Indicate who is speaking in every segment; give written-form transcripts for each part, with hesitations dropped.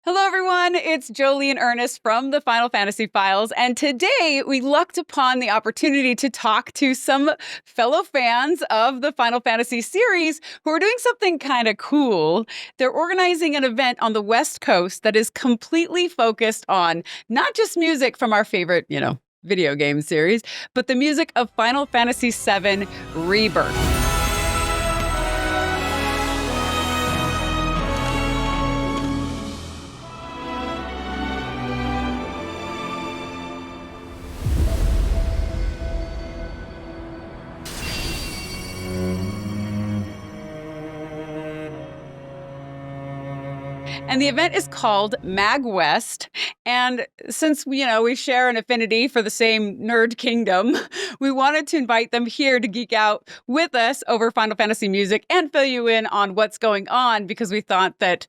Speaker 1: Hello, everyone. It's Jolie and Ernest from the Final Fantasy Files. And today we lucked upon the opportunity to talk to some fellow fans of the Final Fantasy series who are doing something kind of cool. They're organizing an event on the West Coast that is completely focused on not just music from our favorite, video game series, but the music of Final Fantasy VII Rebirth. And the event is called MAGWest. And since, we share an affinity for the same nerd kingdom, we wanted to invite them here to geek out with us over Final Fantasy music and fill you in on what's going on because we thought that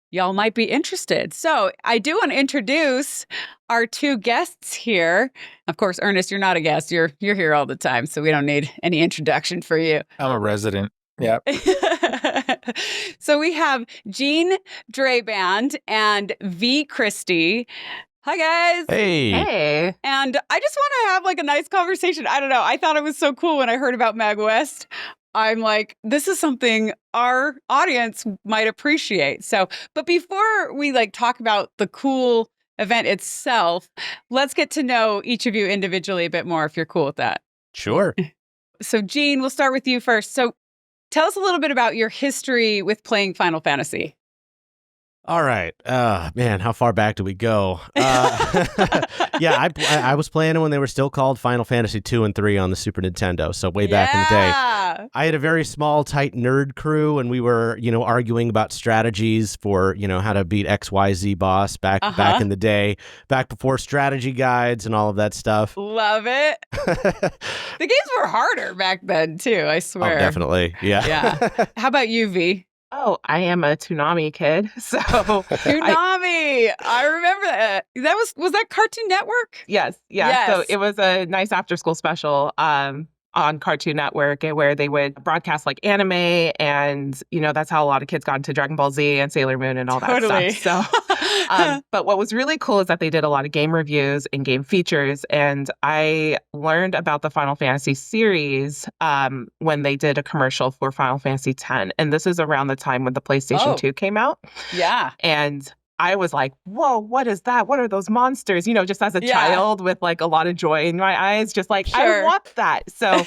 Speaker 1: y'all might be interested. So I do want to introduce our two guests here. Of course, Ernest, you're not a guest. You're here all the time, so we don't need any introduction for you.
Speaker 2: I'm a resident. Yep.
Speaker 1: So we have Jean Draband and V. Christie. Hi, guys.
Speaker 2: Hey.
Speaker 3: Hey.
Speaker 1: And I just want to have a nice conversation. I don't know. I thought it was so cool when I heard about MAGWest. I'm like, this is something our audience might appreciate. So, but before we talk about the cool event itself, let's get to know each of you individually a bit more if you're cool with that.
Speaker 2: Sure.
Speaker 1: So, Jean, we'll start with you first. So, tell us a little bit about your history with playing Final Fantasy.
Speaker 4: All right. Man, how far back do we go? Yeah, I was playing it when they were still called Final Fantasy 2 and 3 on the Super Nintendo, so way back in the day. I had a very small, tight nerd crew, and we were, arguing about strategies for, how to beat XYZ boss back in the day, back before strategy guides and all of that stuff.
Speaker 1: Love it. The games were harder back then, too, I swear.
Speaker 4: Oh, definitely. Yeah.
Speaker 1: How about you, V?
Speaker 3: Oh, I am a Toonami kid. So
Speaker 1: Toonami. I remember that. Was that Cartoon Network?
Speaker 3: Yes. So it was a nice after school special on Cartoon Network where they would broadcast anime, and that's how a lot of kids got into Dragon Ball Z and Sailor Moon and all that stuff. So but what was really cool is that they did a lot of game reviews and game features, and I learned about the Final Fantasy series when they did a commercial for Final Fantasy X, and this is around the time when the PlayStation 2 came out.
Speaker 1: Yeah.
Speaker 3: And I was like, whoa, what is that? What are those monsters? Just as a child with a lot of joy in my eyes, just I want that. So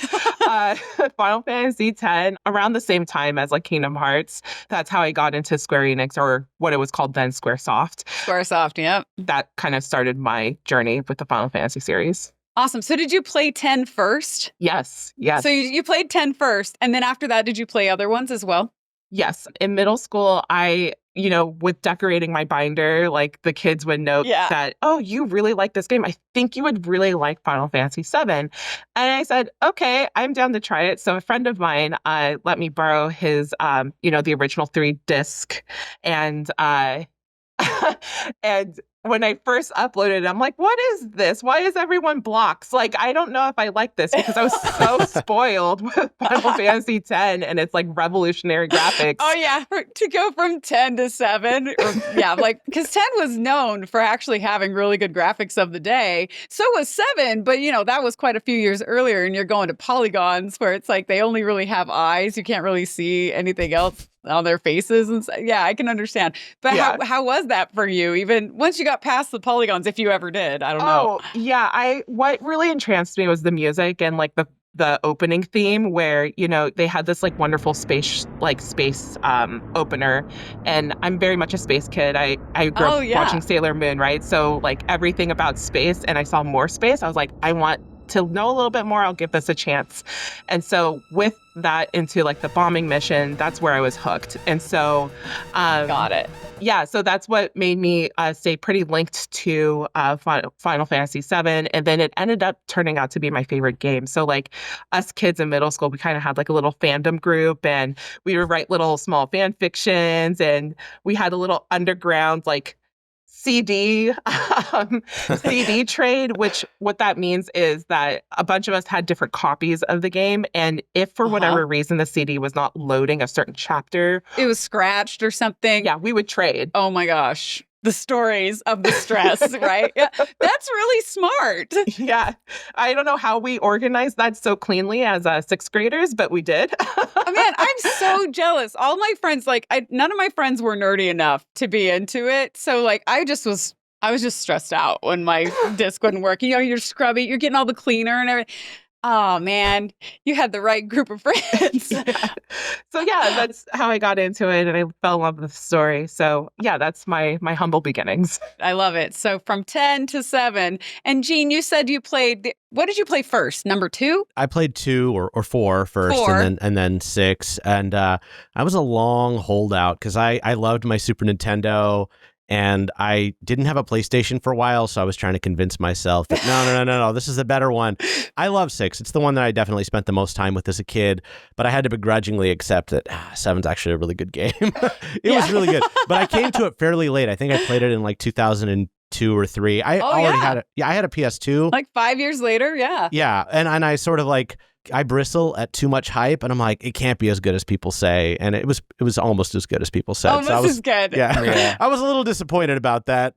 Speaker 3: Final Fantasy X, around the same time as Kingdom Hearts, that's how I got into Square Enix, or what it was called then, Squaresoft.
Speaker 1: Squaresoft, yep.
Speaker 3: That kind of started my journey with the Final Fantasy series.
Speaker 1: Awesome. So did you play 10 first?
Speaker 3: Yes.
Speaker 1: So you played 10 first, and then after that, did you play other ones as well?
Speaker 3: Yes. In middle school, I with decorating my binder, the kids would note that, oh, you really like this game. I think you would really like Final Fantasy VII. And I said, okay, I'm down to try it. So a friend of mine let me borrow his, the original 3-disc. And and when I first uploaded it, I'm like, what is this? Why is everyone blocks? I don't know if I like this because I was so spoiled with Final Fantasy X and its revolutionary graphics.
Speaker 1: Oh, yeah. To go from 10 to 7. Because 10 was known for actually having really good graphics of the day. So was 7. But, that was quite a few years earlier. And you're going to polygons where it's they only really have eyes. You can't really see anything else on their faces. And yeah, I can understand. But how was that for you? Even once you got past the polygons, if you ever did, I don't know.
Speaker 3: Oh, yeah. What really entranced me was the music and the opening theme where, they had this wonderful space opener. And I'm very much a space kid. I grew up watching Sailor Moon, right? So everything about space, and I saw more space. I was like, I want to know a little bit more. I'll give this a chance. And so with that into the bombing mission, that's where I was hooked. And so
Speaker 1: got it.
Speaker 3: Yeah, so that's what made me stay pretty linked to Final Fantasy VII, and then it ended up turning out to be my favorite game. So us kids in middle school, we kind of had a little fandom group, and we would write little small fan fictions, and we had a little underground CD trade, which what that means is that a bunch of us had different copies of the game. And if for whatever reason the CD was not loading a certain chapter,
Speaker 1: it was scratched or something.
Speaker 3: Yeah, we would trade.
Speaker 1: Oh my gosh. the stories of the stress, right? Yeah, that's really smart.
Speaker 3: Yeah. I don't know how we organized that so cleanly as sixth graders, but we did.
Speaker 1: Oh, man, I'm so jealous. All my friends, none of my friends were nerdy enough to be into it. So, I was just stressed out when my disc wasn't working. You're scrubbing, you're getting all the cleaner and everything. Oh, man, you had the right group of friends.
Speaker 3: Yeah. So, yeah, that's how I got into it, and I fell in love with the story. So, yeah, that's my humble beginnings.
Speaker 1: I love it. So from 10 to 7. And Jean, you said you played, what did you play first? Number 2?
Speaker 4: I played 2 or 4 first,
Speaker 1: 4.
Speaker 4: and then 6. And I was a long holdout because I loved my Super Nintendo. And I didn't have a PlayStation for a while, so I was trying to convince myself that no, this is the better one. I love 6. It's the one that I definitely spent the most time with as a kid, but I had to begrudgingly accept that 7's actually a really good game. It was really good, but I came to it fairly late. I think I played it in 2002 or 3. I already had I had a PS2.
Speaker 1: 5 years later, yeah.
Speaker 4: Yeah, and I sort of I bristle at too much hype, and I'm like, it can't be as good as people say, and it was almost as good as people said.
Speaker 1: Almost as good.
Speaker 4: Yeah, I was a little disappointed about that.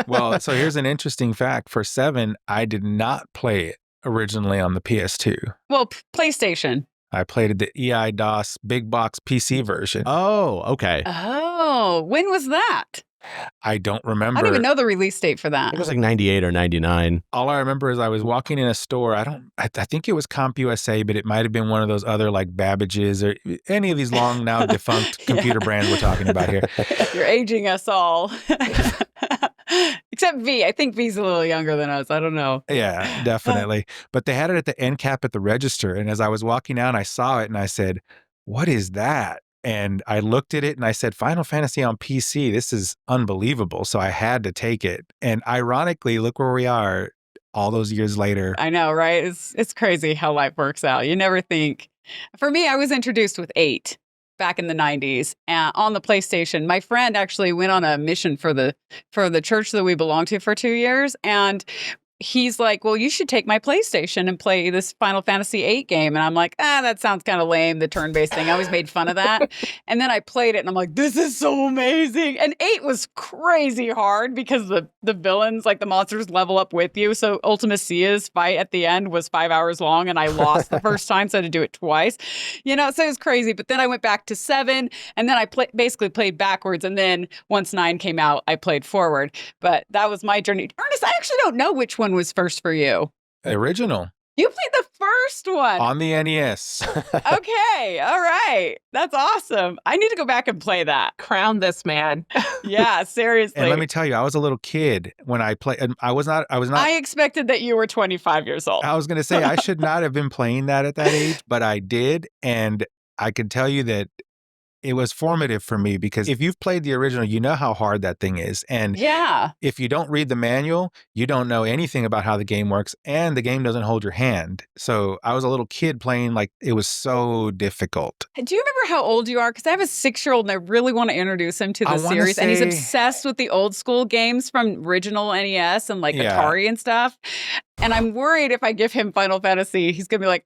Speaker 2: Well, so here's an interesting fact. For 7, I did not play it originally on the PS2.
Speaker 1: Well, PlayStation.
Speaker 2: I played it the EI-DOS big box PC version.
Speaker 4: Oh, okay.
Speaker 1: Oh, when was that?
Speaker 2: I don't remember.
Speaker 1: I don't even know the release date for that.
Speaker 4: It was 98 or 99.
Speaker 2: All I remember is I was walking in a store. I think it was CompUSA, but it might have been one of those other Babbage's or any of these long now defunct computer brands we're talking about here.
Speaker 1: You're aging us all. Except V. I think V's a little younger than us. I don't know.
Speaker 2: Yeah, definitely. But they had it at the end cap at the register. And as I was walking out, I saw it and I said, what is that? And I looked at it and I said, Final Fantasy on PC, this is unbelievable. So I had to take it. And ironically, look where we are all those years later.
Speaker 1: I know, right? It's crazy how life works out. You never think. For me, I was introduced with 8 back in the 90s on the PlayStation. My friend actually went on a mission for the church that we belonged to for 2 years. And he's like, well, you should take my PlayStation and play this Final Fantasy VIII game. And I'm like, that sounds kind of lame, the turn-based thing. I always made fun of that. And then I played it and I'm like, this is so amazing. And 8 was crazy hard because the villains, the monsters level up with you. So Ultima Cia's fight at the end was 5 hours long and I lost the first time, so I had to do it twice. So it was crazy. But then I went back to 7 and then I basically played backwards. And then once 9 came out, I played forward. But that was my journey. Ernest, I actually don't know which one was first for you.
Speaker 2: Original.
Speaker 1: You played the first one.
Speaker 2: On the NES.
Speaker 1: Okay. All right. That's awesome. I need to go back and play that.
Speaker 3: Crown this man.
Speaker 1: Yeah, seriously.
Speaker 2: And let me tell you, I was a little kid when I played. And I was not.
Speaker 1: I expected that you were 25 years old.
Speaker 2: I was going to say, I should not have been playing that at that age, but I did. And I can tell you that it was formative for me because if you've played the original, you know how hard that thing is. And
Speaker 1: yeah,
Speaker 2: if you don't read the manual, you don't know anything about how the game works and the game doesn't hold your hand. So I was a little kid playing it was so difficult.
Speaker 1: Do you remember how old you are? Because I have a 6-year-old and I really want to introduce him to the series. And he's obsessed with the old school games from original NES and Atari and stuff. And I'm worried if I give him Final Fantasy, he's going to be like,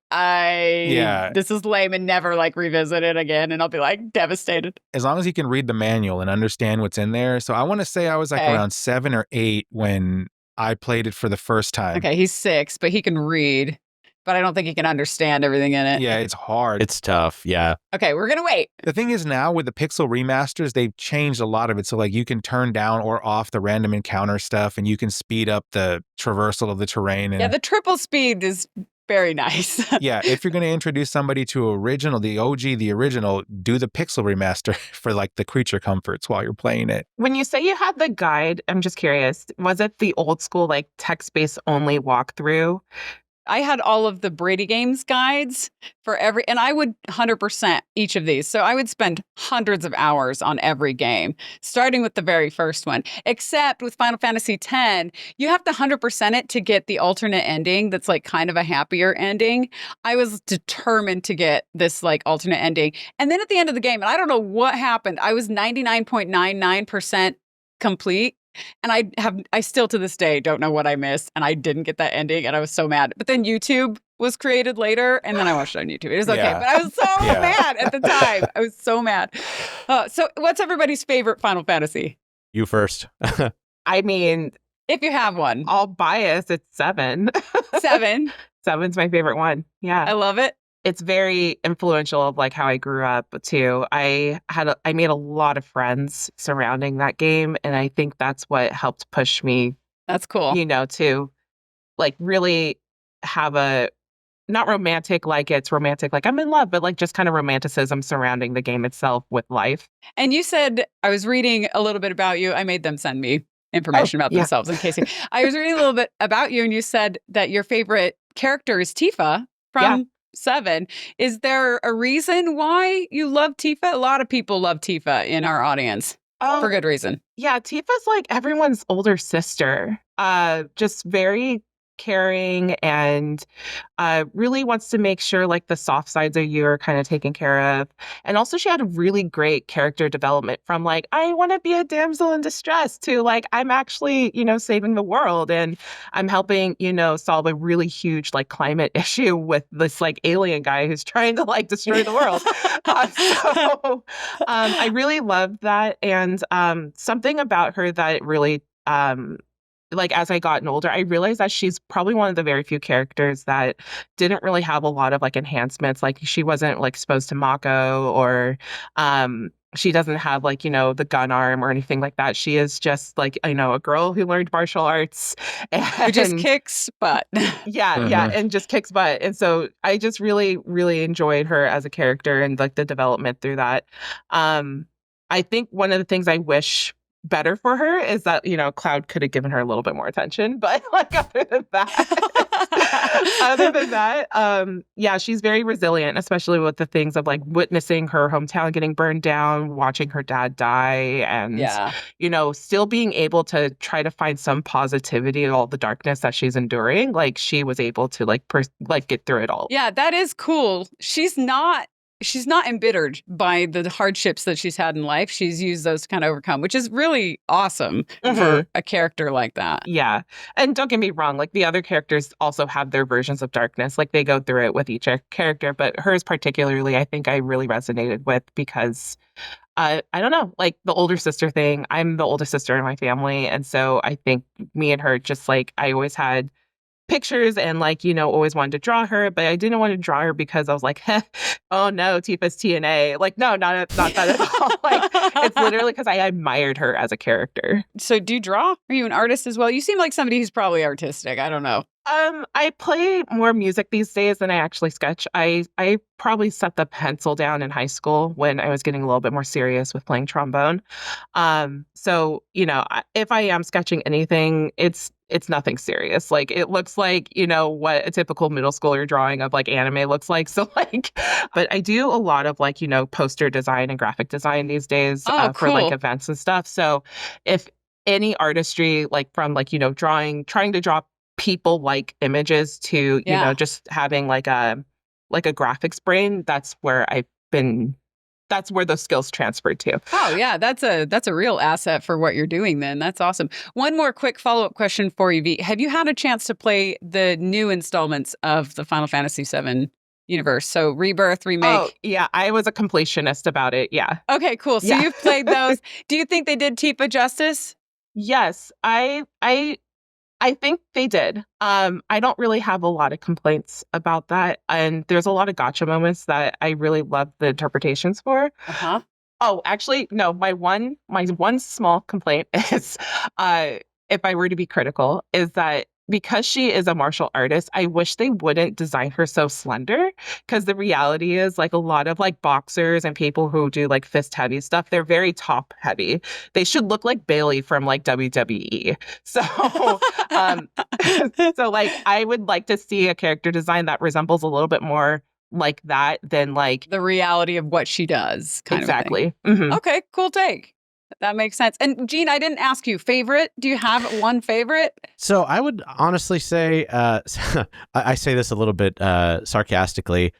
Speaker 1: this is lame and never revisit it again. And I'll be devastated.
Speaker 2: As long as he can read the manual and understand what's in there. So I want to say I was around 7 or 8 when I played it for the first time.
Speaker 1: Okay, he's 6, but he can read. But I don't think he can understand everything in it.
Speaker 2: Yeah, it's hard.
Speaker 4: It's tough. Yeah.
Speaker 1: Okay, we're going to wait.
Speaker 2: The thing is now with the Pixel remasters, they've changed a lot of it. So you can turn down or off the random encounter stuff and you can speed up the traversal of the terrain. And
Speaker 1: the triple speed is very nice.
Speaker 2: Yeah, if you're going to introduce somebody to the original, do the Pixel remaster for the creature comforts while you're playing it.
Speaker 3: When you say you had the guide, I'm just curious, was it the old school text-based only walkthrough?
Speaker 1: I had all of the Brady Games guides for and I would 100% each of these. So I would spend hundreds of hours on every game, starting with the very first one. Except with Final Fantasy X, you have to 100% it to get the alternate ending that's kind of a happier ending. I was determined to get this alternate ending. And then at the end of the game, and I don't know what happened, I was 99.99% complete. And I still to this day don't know what I missed, and I didn't get that ending, and I was so mad. But then YouTube was created later, and then I watched it on YouTube. It was okay, but I was so mad at the time. I was so mad. So what's everybody's favorite Final Fantasy?
Speaker 4: You first.
Speaker 3: I mean,
Speaker 1: if you have one.
Speaker 3: All bias, it's 7.
Speaker 1: 7.
Speaker 3: 7's my favorite one. Yeah.
Speaker 1: I love it.
Speaker 3: It's very influential of like how I grew up too. I made a lot of friends surrounding that game, and I think that's what helped push me.
Speaker 1: That's cool.
Speaker 3: To like really have a not romantic like it's romantic like I'm in love, but like just kind of romanticism surrounding the game itself with life.
Speaker 1: And you said, I was reading a little bit about you. I made them send me information about themselves in case. I was reading a little bit about you, and you said that your favorite character is Tifa from 7. Is there a reason why you love Tifa? A lot of people love Tifa in our audience for good reason.
Speaker 3: Yeah, Tifa's like everyone's older sister. Just very caring and really wants to make sure like the soft sides of you are kind of taken care of. And also she had a really great character development from like, I want to be a damsel in distress to like, I'm actually, saving the world and I'm helping, solve a really huge like climate issue with this like alien guy who's trying to like destroy the world. I really loved that. And something about her that really like as I gotten older, I realized that she's probably one of the very few characters that didn't really have a lot of like enhancements. Like she wasn't like exposed to Mako or she doesn't have like, the gun arm or anything like that. She is just like, a girl who learned martial arts. And
Speaker 1: who just kicks butt.
Speaker 3: Yeah, and just kicks butt. And so I just really, really enjoyed her as a character and like the development through that. I think one of the things I wish better for her is that, Cloud could have given her a little bit more attention. But like other than that, she's very resilient, especially with the things of like witnessing her hometown getting burned down, watching her dad die, and, still being able to try to find some positivity in all the darkness that she's enduring. Like she was able to like get through it all.
Speaker 1: Yeah, that is cool. She's not embittered by the hardships that she's had in life. She's used those to kind of overcome, which is really awesome for a character like that.
Speaker 3: Yeah. And don't get me wrong, like the other characters also have their versions of darkness. Like they go through it with each character, but hers particularly, I think I really resonated with because I don't know, like the older sister thing. I'm the oldest sister in my family. And so I think me and her just like, I always had pictures and like, always wanted to draw her, but I didn't want to draw her because I was like, oh no, Tifa's TNA. Like, no, not that at all. Like, it's literally because I admired her as a character.
Speaker 1: So do you draw? Are you an artist as well? You seem like somebody who's probably artistic. I don't know.
Speaker 3: I play more music these days than I actually sketch. I probably set the pencil down in high school when I was getting a little bit more serious with playing trombone. So, if I am sketching anything, it's nothing serious. Like it looks like, what a typical middle schooler drawing of like anime looks like. So like, but I do a lot of like, poster design and graphic design these days for like events and stuff. So if any artistry, like from like, trying to draw people like images to, just having like a graphics brain, that's where those skills transferred to.
Speaker 1: Oh yeah, that's a real asset for what you're doing then. That's awesome. One more quick follow-up question for you, V. Have you had a chance to play the new installments of the Final Fantasy VII universe? So Rebirth, Remake.
Speaker 3: Oh, yeah, I was a completionist about it. Yeah.
Speaker 1: Okay, cool. So you've played those. Do you think they did Tifa justice?
Speaker 3: Yes, I think they did. I don't really have a lot of complaints about that. And there's a lot of gotcha moments that I really love the interpretations for.
Speaker 1: Uh-huh.
Speaker 3: Oh, actually, no, my one small complaint is, if I were to be critical, is that because she is a martial artist, I wish they wouldn't design her so slender, because the reality is like a lot of like boxers and people who do like fist heavy stuff, they're very top heavy. They should look like Bailey from like WWE. So, so like I would like to see a character design that resembles a little bit more like that than like
Speaker 1: the reality of what she does.
Speaker 3: Exactly.
Speaker 1: Okay, cool take. That makes sense. And Gene, I didn't ask you, favorite? Do you have one favorite?
Speaker 4: So I would honestly say, I say this a little bit sarcastically.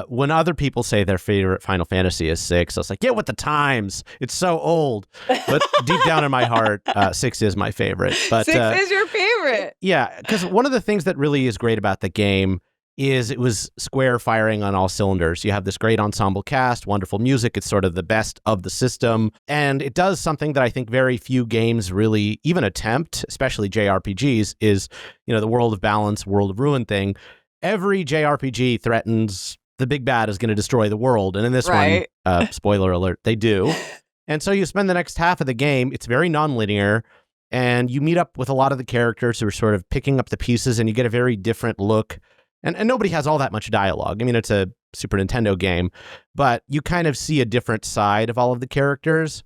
Speaker 4: When other people say their favorite Final Fantasy is 6, I was like, get with the times. It's so old. But deep down in my heart, 6 is my favorite. But
Speaker 1: 6 is your favorite.
Speaker 4: Yeah, because one of the things that really is great about the game is it was Square firing on all cylinders. You have this great ensemble cast, wonderful music. It's sort of the best of the system. And it does something that I think very few games really even attempt, especially JRPGs, is, the world of balance, world of ruin thing. Every JRPG threatens the big bad is going to destroy the world. And in this one, spoiler alert, they do. And so you spend the next half of the game, it's very nonlinear, and you meet up with a lot of the characters who are sort of picking up the pieces, and you get a very different look. And nobody has all that much dialogue. I mean, it's a Super Nintendo game, but you kind of see a different side of all of the characters.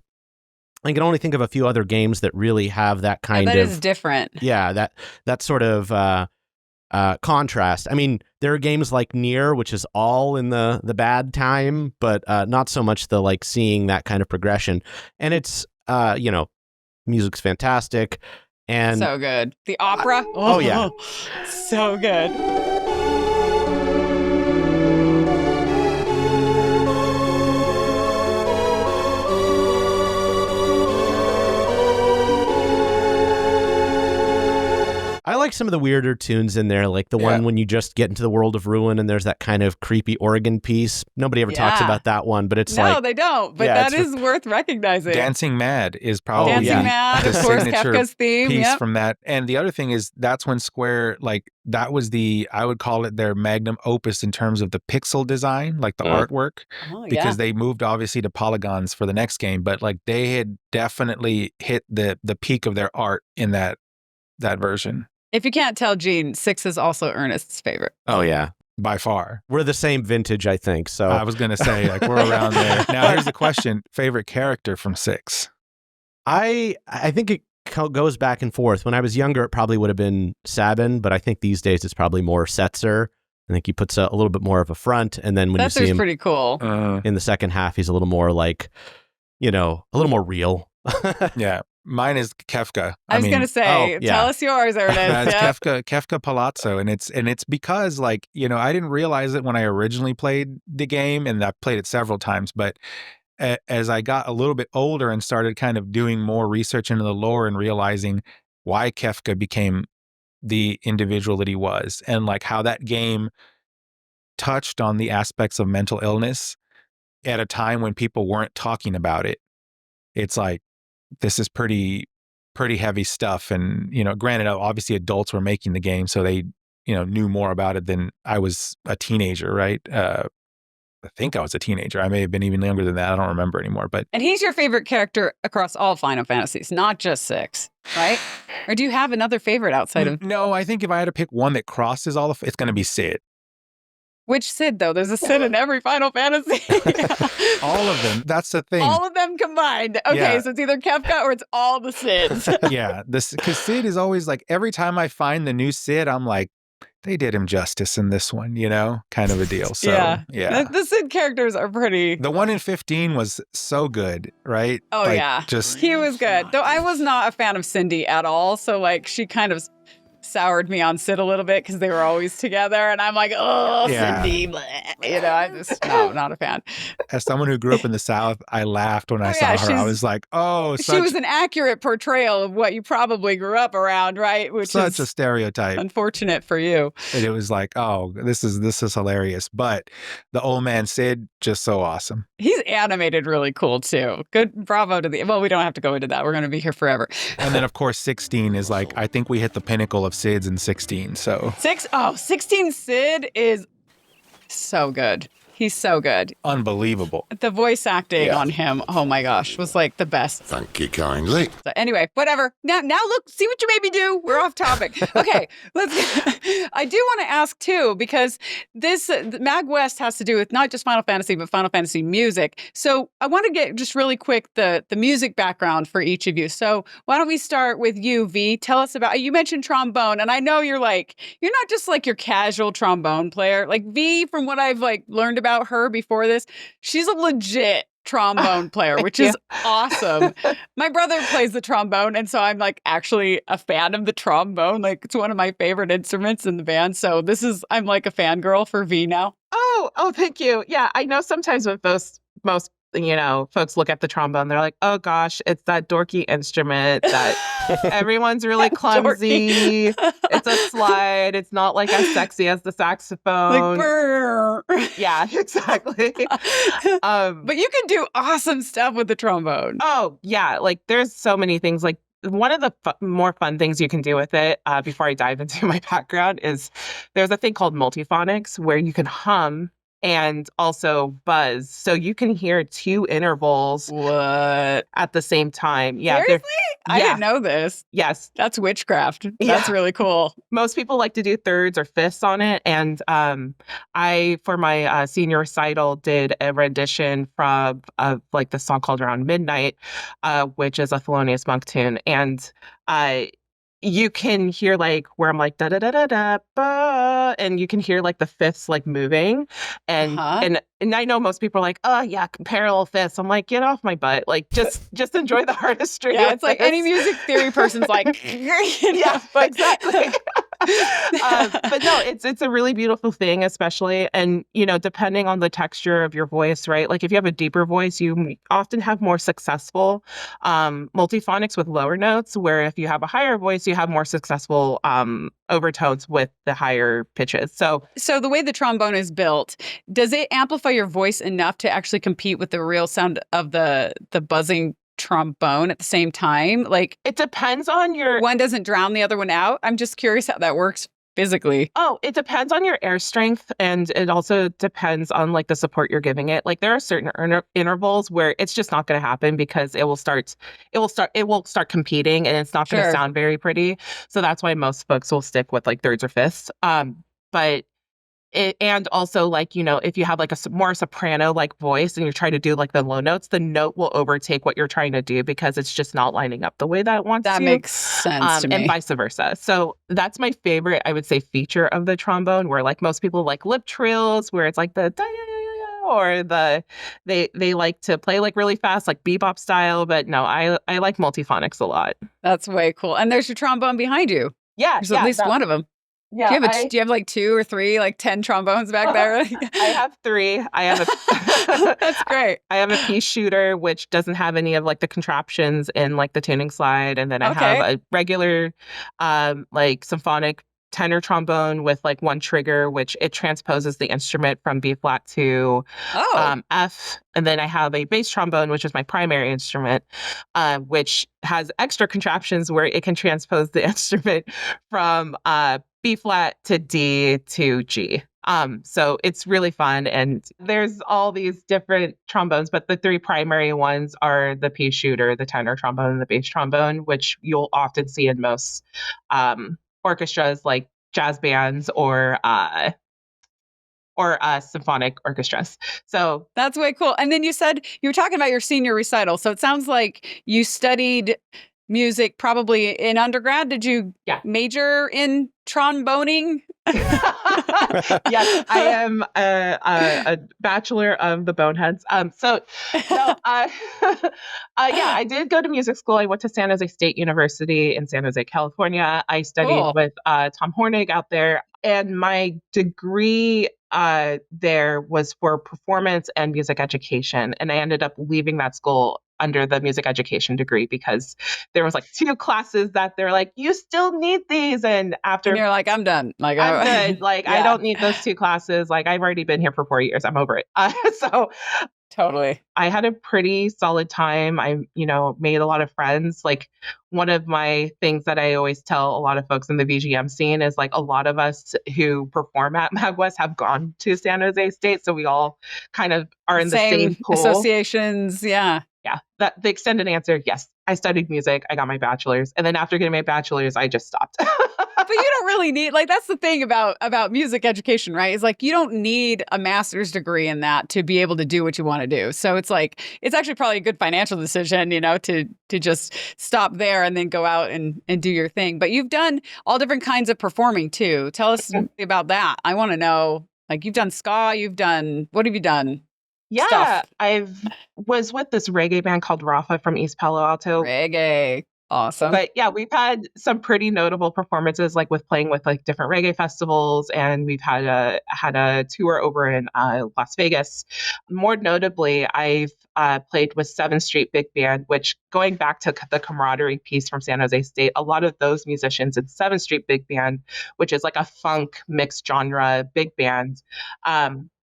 Speaker 4: I can only think of a few other games that really have that kind of...
Speaker 1: That is different.
Speaker 4: Yeah, that sort of contrast. I mean, there are games like Nier, which is all in the bad time, but not so much the like seeing that kind of progression. And it's, music's fantastic. And
Speaker 1: so good. The opera.
Speaker 4: Oh yeah.
Speaker 1: So good.
Speaker 4: I like some of the weirder tunes in there, like the one when you just get into the world of ruin and there's that kind of creepy organ piece. Nobody ever talks about that one, but it's
Speaker 1: No, they don't. But that is worth recognizing.
Speaker 2: Dancing Mad is probably
Speaker 1: Dancing Mad,
Speaker 2: the
Speaker 1: of course,
Speaker 2: signature
Speaker 1: Kefka's theme
Speaker 2: piece from that. And the other thing is that's when Square, that was I would call it their magnum opus in terms of the pixel design, like the artwork, because they moved obviously to polygons for the next game, but they had definitely hit the peak of their art in that version.
Speaker 1: If you can't tell, Gene, 6 is also Ernest's favorite.
Speaker 4: Oh, yeah.
Speaker 2: By far.
Speaker 4: We're the same vintage, I think. So
Speaker 2: I was going to say, we're around there. Now, here's the question. Favorite character from 6?
Speaker 4: I think it goes back and forth. When I was younger, it probably would have been Sabin, but I think these days it's probably more Setzer. I think he puts a little bit more of a front. And then when you see him
Speaker 1: pretty cool.
Speaker 4: In the second half, he's a little more a little more real.
Speaker 2: Yeah. Mine is Kefka.
Speaker 1: I was going to say, tell us yours, Ernest.
Speaker 2: That's Kefka Palazzo. And it's because I didn't realize it when I originally played the game, and I played it several times, but as I got a little bit older and started kind of doing more research into the lore and realizing why Kefka became the individual that he was, and how that game touched on the aspects of mental illness at a time when people weren't talking about it. It's this is pretty heavy stuff. And, granted, obviously adults were making the game, so they, knew more about it than I was a teenager, right? I think I was a teenager. I may have been even younger than that. I don't remember anymore. And
Speaker 1: he's your favorite character across all Final Fantasies, not just 6, right? Or do you have another favorite outside of...
Speaker 2: No, I think if I had to pick one that crosses all it's going to be Sid.
Speaker 1: Which Sid, though? There's a Sid in every Final Fantasy.
Speaker 2: All of them. That's the thing.
Speaker 1: All of them combined. Okay, so it's either Kefka or it's all the Sids.
Speaker 2: Yeah, because Sid is always every time I find the new Sid, I'm like, they did him justice in this one, kind of a deal. So, yeah.
Speaker 1: The Sid characters are pretty...
Speaker 2: The one in 15 was so good, right?
Speaker 1: Oh, yeah. He was good. Though I was not a fan of Cindy at all, so, she kind of soured me on Sid a little bit because they were always together, and I'm like, Cindy, bleh. I'm just not a fan.
Speaker 2: As someone who grew up in the South, I laughed when I saw her. I was like,
Speaker 1: she was an accurate portrayal of what you probably grew up around, right? Which
Speaker 2: such a stereotype.
Speaker 1: Unfortunate for you.
Speaker 2: And it was like, this is hilarious. But the old man Sid, just so awesome.
Speaker 1: He's animated really cool too. Good, bravo to we don't have to go into that. We're going to be here forever.
Speaker 2: And then of course 16 is I think we hit the pinnacle of Sid's in 16. So
Speaker 1: 16 Sid is so good. He's so good.
Speaker 2: Unbelievable.
Speaker 1: The voice acting on him, oh my gosh, was the best.
Speaker 5: Thank you kindly.
Speaker 1: So anyway, whatever. Now look, see what you made me do. We're off topic. Okay, I do want to ask too, because this MAGWest has to do with not just Final Fantasy, but Final Fantasy music. So I want to get just really quick the music background for each of you. So why don't we start with you, V? Tell us you mentioned trombone, and I know you're not just your casual trombone player. V, from what I've learned about her before this, she's a legit trombone player, which is awesome. My brother plays the trombone, and so I'm actually a fan of the trombone. It's one of my favorite instruments in the band. So I'm a fangirl for V now.
Speaker 3: Oh, thank you. Yeah, I know sometimes with most folks look at the trombone, they're like, oh gosh, it's that dorky instrument that everyone's really clumsy. It's a slide. It's not like as sexy as the saxophone.
Speaker 1: Like, brr.
Speaker 3: Yeah, exactly.
Speaker 1: But you can do awesome stuff with the trombone.
Speaker 3: Oh, yeah. Like there's so many things. Like one of the more fun things you can do with it, before I dive into my background, is there's a thing called multiphonics where you can hum and also buzz. So you can hear two intervals at the same time. Yeah.
Speaker 1: Seriously? I didn't know this.
Speaker 3: Yes. That's
Speaker 1: witchcraft. That's really cool.
Speaker 3: Most people like to do thirds or fifths on it. And I, for my senior recital, did a rendition of like the song called Around Midnight, which is a Thelonious Monk tune. And you can hear like where I'm like da da da da da ba, and you can hear like the fifths like moving, and I know most people are like, oh yeah, parallel fifths. I'm like, get off my butt, like just enjoy the artistry.
Speaker 1: Yeah, it's like any music theory person's like,
Speaker 3: yeah, exactly. But no, it's a really beautiful thing, especially, and depending on the texture of your voice, right? Like if you have a deeper voice, you often have more successful multiphonics with lower notes, where if you have a higher voice, you have more successful overtones with the higher pitches. So
Speaker 1: the way the trombone is built, does it amplify your voice enough to actually compete with the real sound of the buzzing trombone at the same time? Like,
Speaker 3: it depends on your...
Speaker 1: One doesn't drown the other one out? I'm just curious how that works physically.
Speaker 3: Oh, it depends on your air strength, and it also depends on like the support you're giving it. Like there are certain intervals where it's just not going to happen because it will start competing, and it's not going to sound very pretty. So that's why most folks will stick with like thirds or fifths. But and also, like, if you have like a more soprano like voice and you're trying to do like the low notes, the note will overtake what you're trying to do because it's just not lining up the way that it wants to.
Speaker 1: That makes sense to me.
Speaker 3: And vice versa. So that's my favorite, I would say, feature of the trombone, where like most people like lip trills, where it's like the or they like to play like really fast, like bebop style. But no, I like multiphonics a lot.
Speaker 1: That's way cool. And there's your trombone behind you.
Speaker 3: Yeah,
Speaker 1: there's at least one of them.
Speaker 3: Yeah,
Speaker 1: do you have like 2 or 3, like 10 trombones back there?
Speaker 3: I have 3. I have
Speaker 1: That's great.
Speaker 3: I have a pea shooter, which doesn't have any of like the contraptions in like the tuning slide, and then I have a regular, like symphonic tenor trombone with like one trigger, which it transposes the instrument from B flat to F. And then I have a bass trombone, which is my primary instrument, which has extra contraptions where it can transpose the instrument from B flat to D to G. So it's really fun. And there's all these different trombones, but the 3 primary ones are the pea shooter, the tenor trombone, and the bass trombone, which you'll often see in most orchestras like jazz bands or symphonic orchestras. So
Speaker 1: that's way cool. And then you said you were talking about your senior recital. So it sounds like you studied music probably in undergrad. Did you major in tromboning?
Speaker 3: Yes, I am a bachelor of the boneheads. I did go to music school. I went to San Jose State University in San Jose, California. I studied with Tom Hornig out there, and my degree there was for performance and music education. And I ended up leaving that school under the music education degree because there was like 2 classes that they're like, you still need these. And you're
Speaker 1: like, I'm done. Like,
Speaker 3: I'm good. Like, I don't need those 2 classes. Like, I've already been here for 4 years. I'm over it. So
Speaker 1: totally.
Speaker 3: I had a pretty solid time. I, made a lot of friends. Like, one of my things that I always tell a lot of folks in the VGM scene is like a lot of us who perform at MAGWest have gone to San Jose State. So we all kind of are in the same pool.
Speaker 1: Associations. Yeah.
Speaker 3: Yeah. That the extended answer, yes. I studied music. I got my bachelor's. And then after getting my bachelor's, I just stopped.
Speaker 1: But you don't really need, like, that's the thing about music education, right? It's like, you don't need a master's degree in that to be able to do what you want to do. So it's like, it's actually probably a good financial decision, to just stop there and then go out and do your thing. But you've done all different kinds of performing too. Tell us about that. I want to know, like, you've done ska, what have you done?
Speaker 3: Yeah, I was with this reggae band called Rafa from East Palo Alto.
Speaker 1: Reggae. Awesome.
Speaker 3: But yeah, we've had some pretty notable performances, like with playing with like different reggae festivals, and we've had a tour over in Las Vegas. More notably, I've played with 7th Street Big Band, which, going back to the camaraderie piece from San Jose State, a lot of those musicians in 7th Street Big Band, which is like a funk mixed genre big band,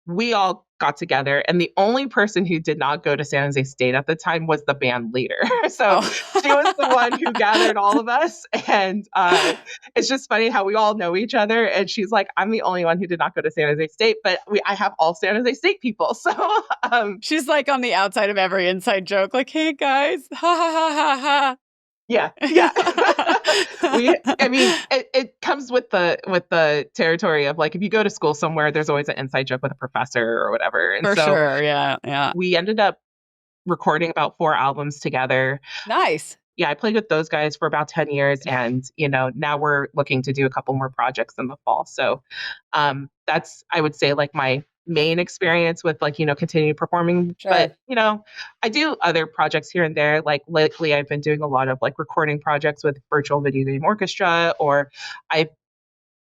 Speaker 3: we all got together, and the only person who did not go to San Jose State at the time was the band leader. So she was the one who gathered all of us. And it's just funny how we all know each other. And she's like, I'm the only one who did not go to San Jose State, but I have all San Jose State people. So
Speaker 1: she's like on the outside of every inside joke, like, hey guys, ha ha ha ha ha.
Speaker 3: Yeah. I mean, it comes with the territory of, like, if you go to school somewhere, there's always an inside joke with a professor or whatever. And
Speaker 1: For sure, yeah.
Speaker 3: We ended up recording about 4 albums together.
Speaker 1: Nice.
Speaker 3: Yeah, I played with those guys for about 10 years, and now we're looking to do a couple more projects in the fall. So that's, I would say, like, my main experience with, like, continue performing.
Speaker 1: Sure.
Speaker 3: But I do other projects here and there. Like, lately I've been doing a lot of like recording projects with virtual video game orchestra, or I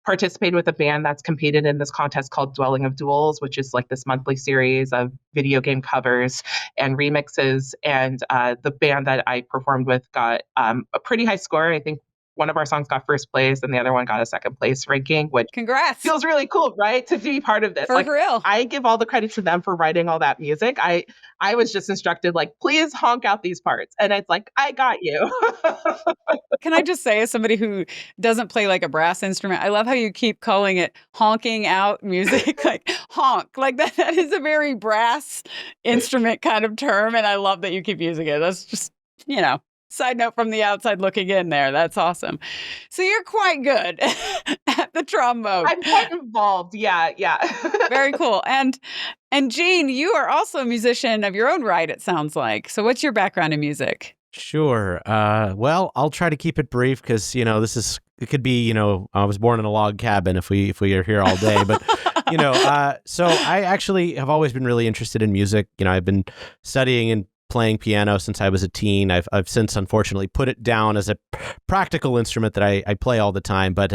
Speaker 3: participated with a band that's competed in this contest called Dwelling of Duels, which is like this monthly series of video game covers and remixes. And the band that I performed with got a pretty high score. I think one of our songs got 1st place and the other one got a 2nd place ranking, which
Speaker 1: congrats.
Speaker 3: Feels really cool, right? To be part of this.
Speaker 1: For real.
Speaker 3: I give all the credit to them for writing all that music. I was just instructed, like, please honk out these parts. And it's like, I got you.
Speaker 1: Can I just say, as somebody who doesn't play like a brass instrument, I love how you keep calling it honking out music, like honk, like that is a very brass instrument kind of term. And I love that you keep using it. That's just, side note from the outside looking in there. That's awesome. So you're quite good at the trombone.
Speaker 3: I'm quite involved. Yeah.
Speaker 1: Very cool. And Jean, you are also a musician of your own right, it sounds like. So what's your background in music?
Speaker 4: Sure. Well, I'll try to keep it brief because, it could be, I was born in a log cabin if we are here all day. But, so I actually have always been really interested in music. I've been studying and playing piano since I was a teen. I've since unfortunately put it down as a practical instrument that I play all the time. But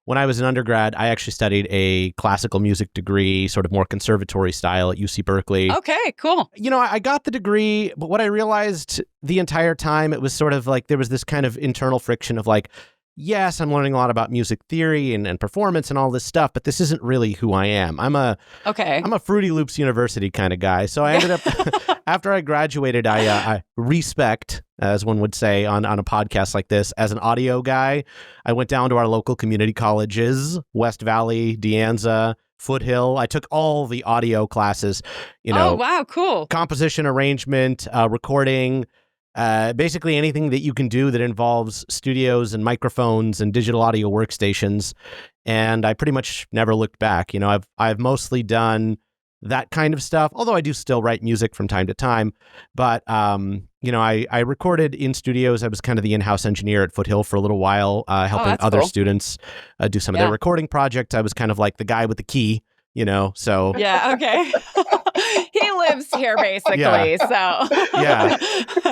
Speaker 4: when I was an undergrad, I actually studied a classical music degree, sort of more conservatory style at UC Berkeley.
Speaker 1: Okay, cool.
Speaker 4: I got the degree, but what I realized the entire time, it was sort of like there was this kind of internal friction of like, yes, I'm learning a lot about music theory and performance and all this stuff, but this isn't really who I am. I'm a Fruity Loops University kind of guy. So I ended up, after I graduated, I respect, as one would say on a podcast like this, as an audio guy. I went down to our local community colleges, West Valley, De Anza, Foothill. I took all the audio classes,
Speaker 1: Oh, wow, cool.
Speaker 4: Composition, arrangement, recording, basically anything that you can do that involves studios and microphones and digital audio workstations. And I pretty much never looked back. I've mostly done that kind of stuff, although I do still write music from time to time. But, I recorded in studios. I was kind of the in-house engineer at Foothill for a little while, helping other students do some of their recording projects. I was kind of like the guy with the key, so.
Speaker 1: Yeah, okay. He lives here basically, so.
Speaker 4: Yeah.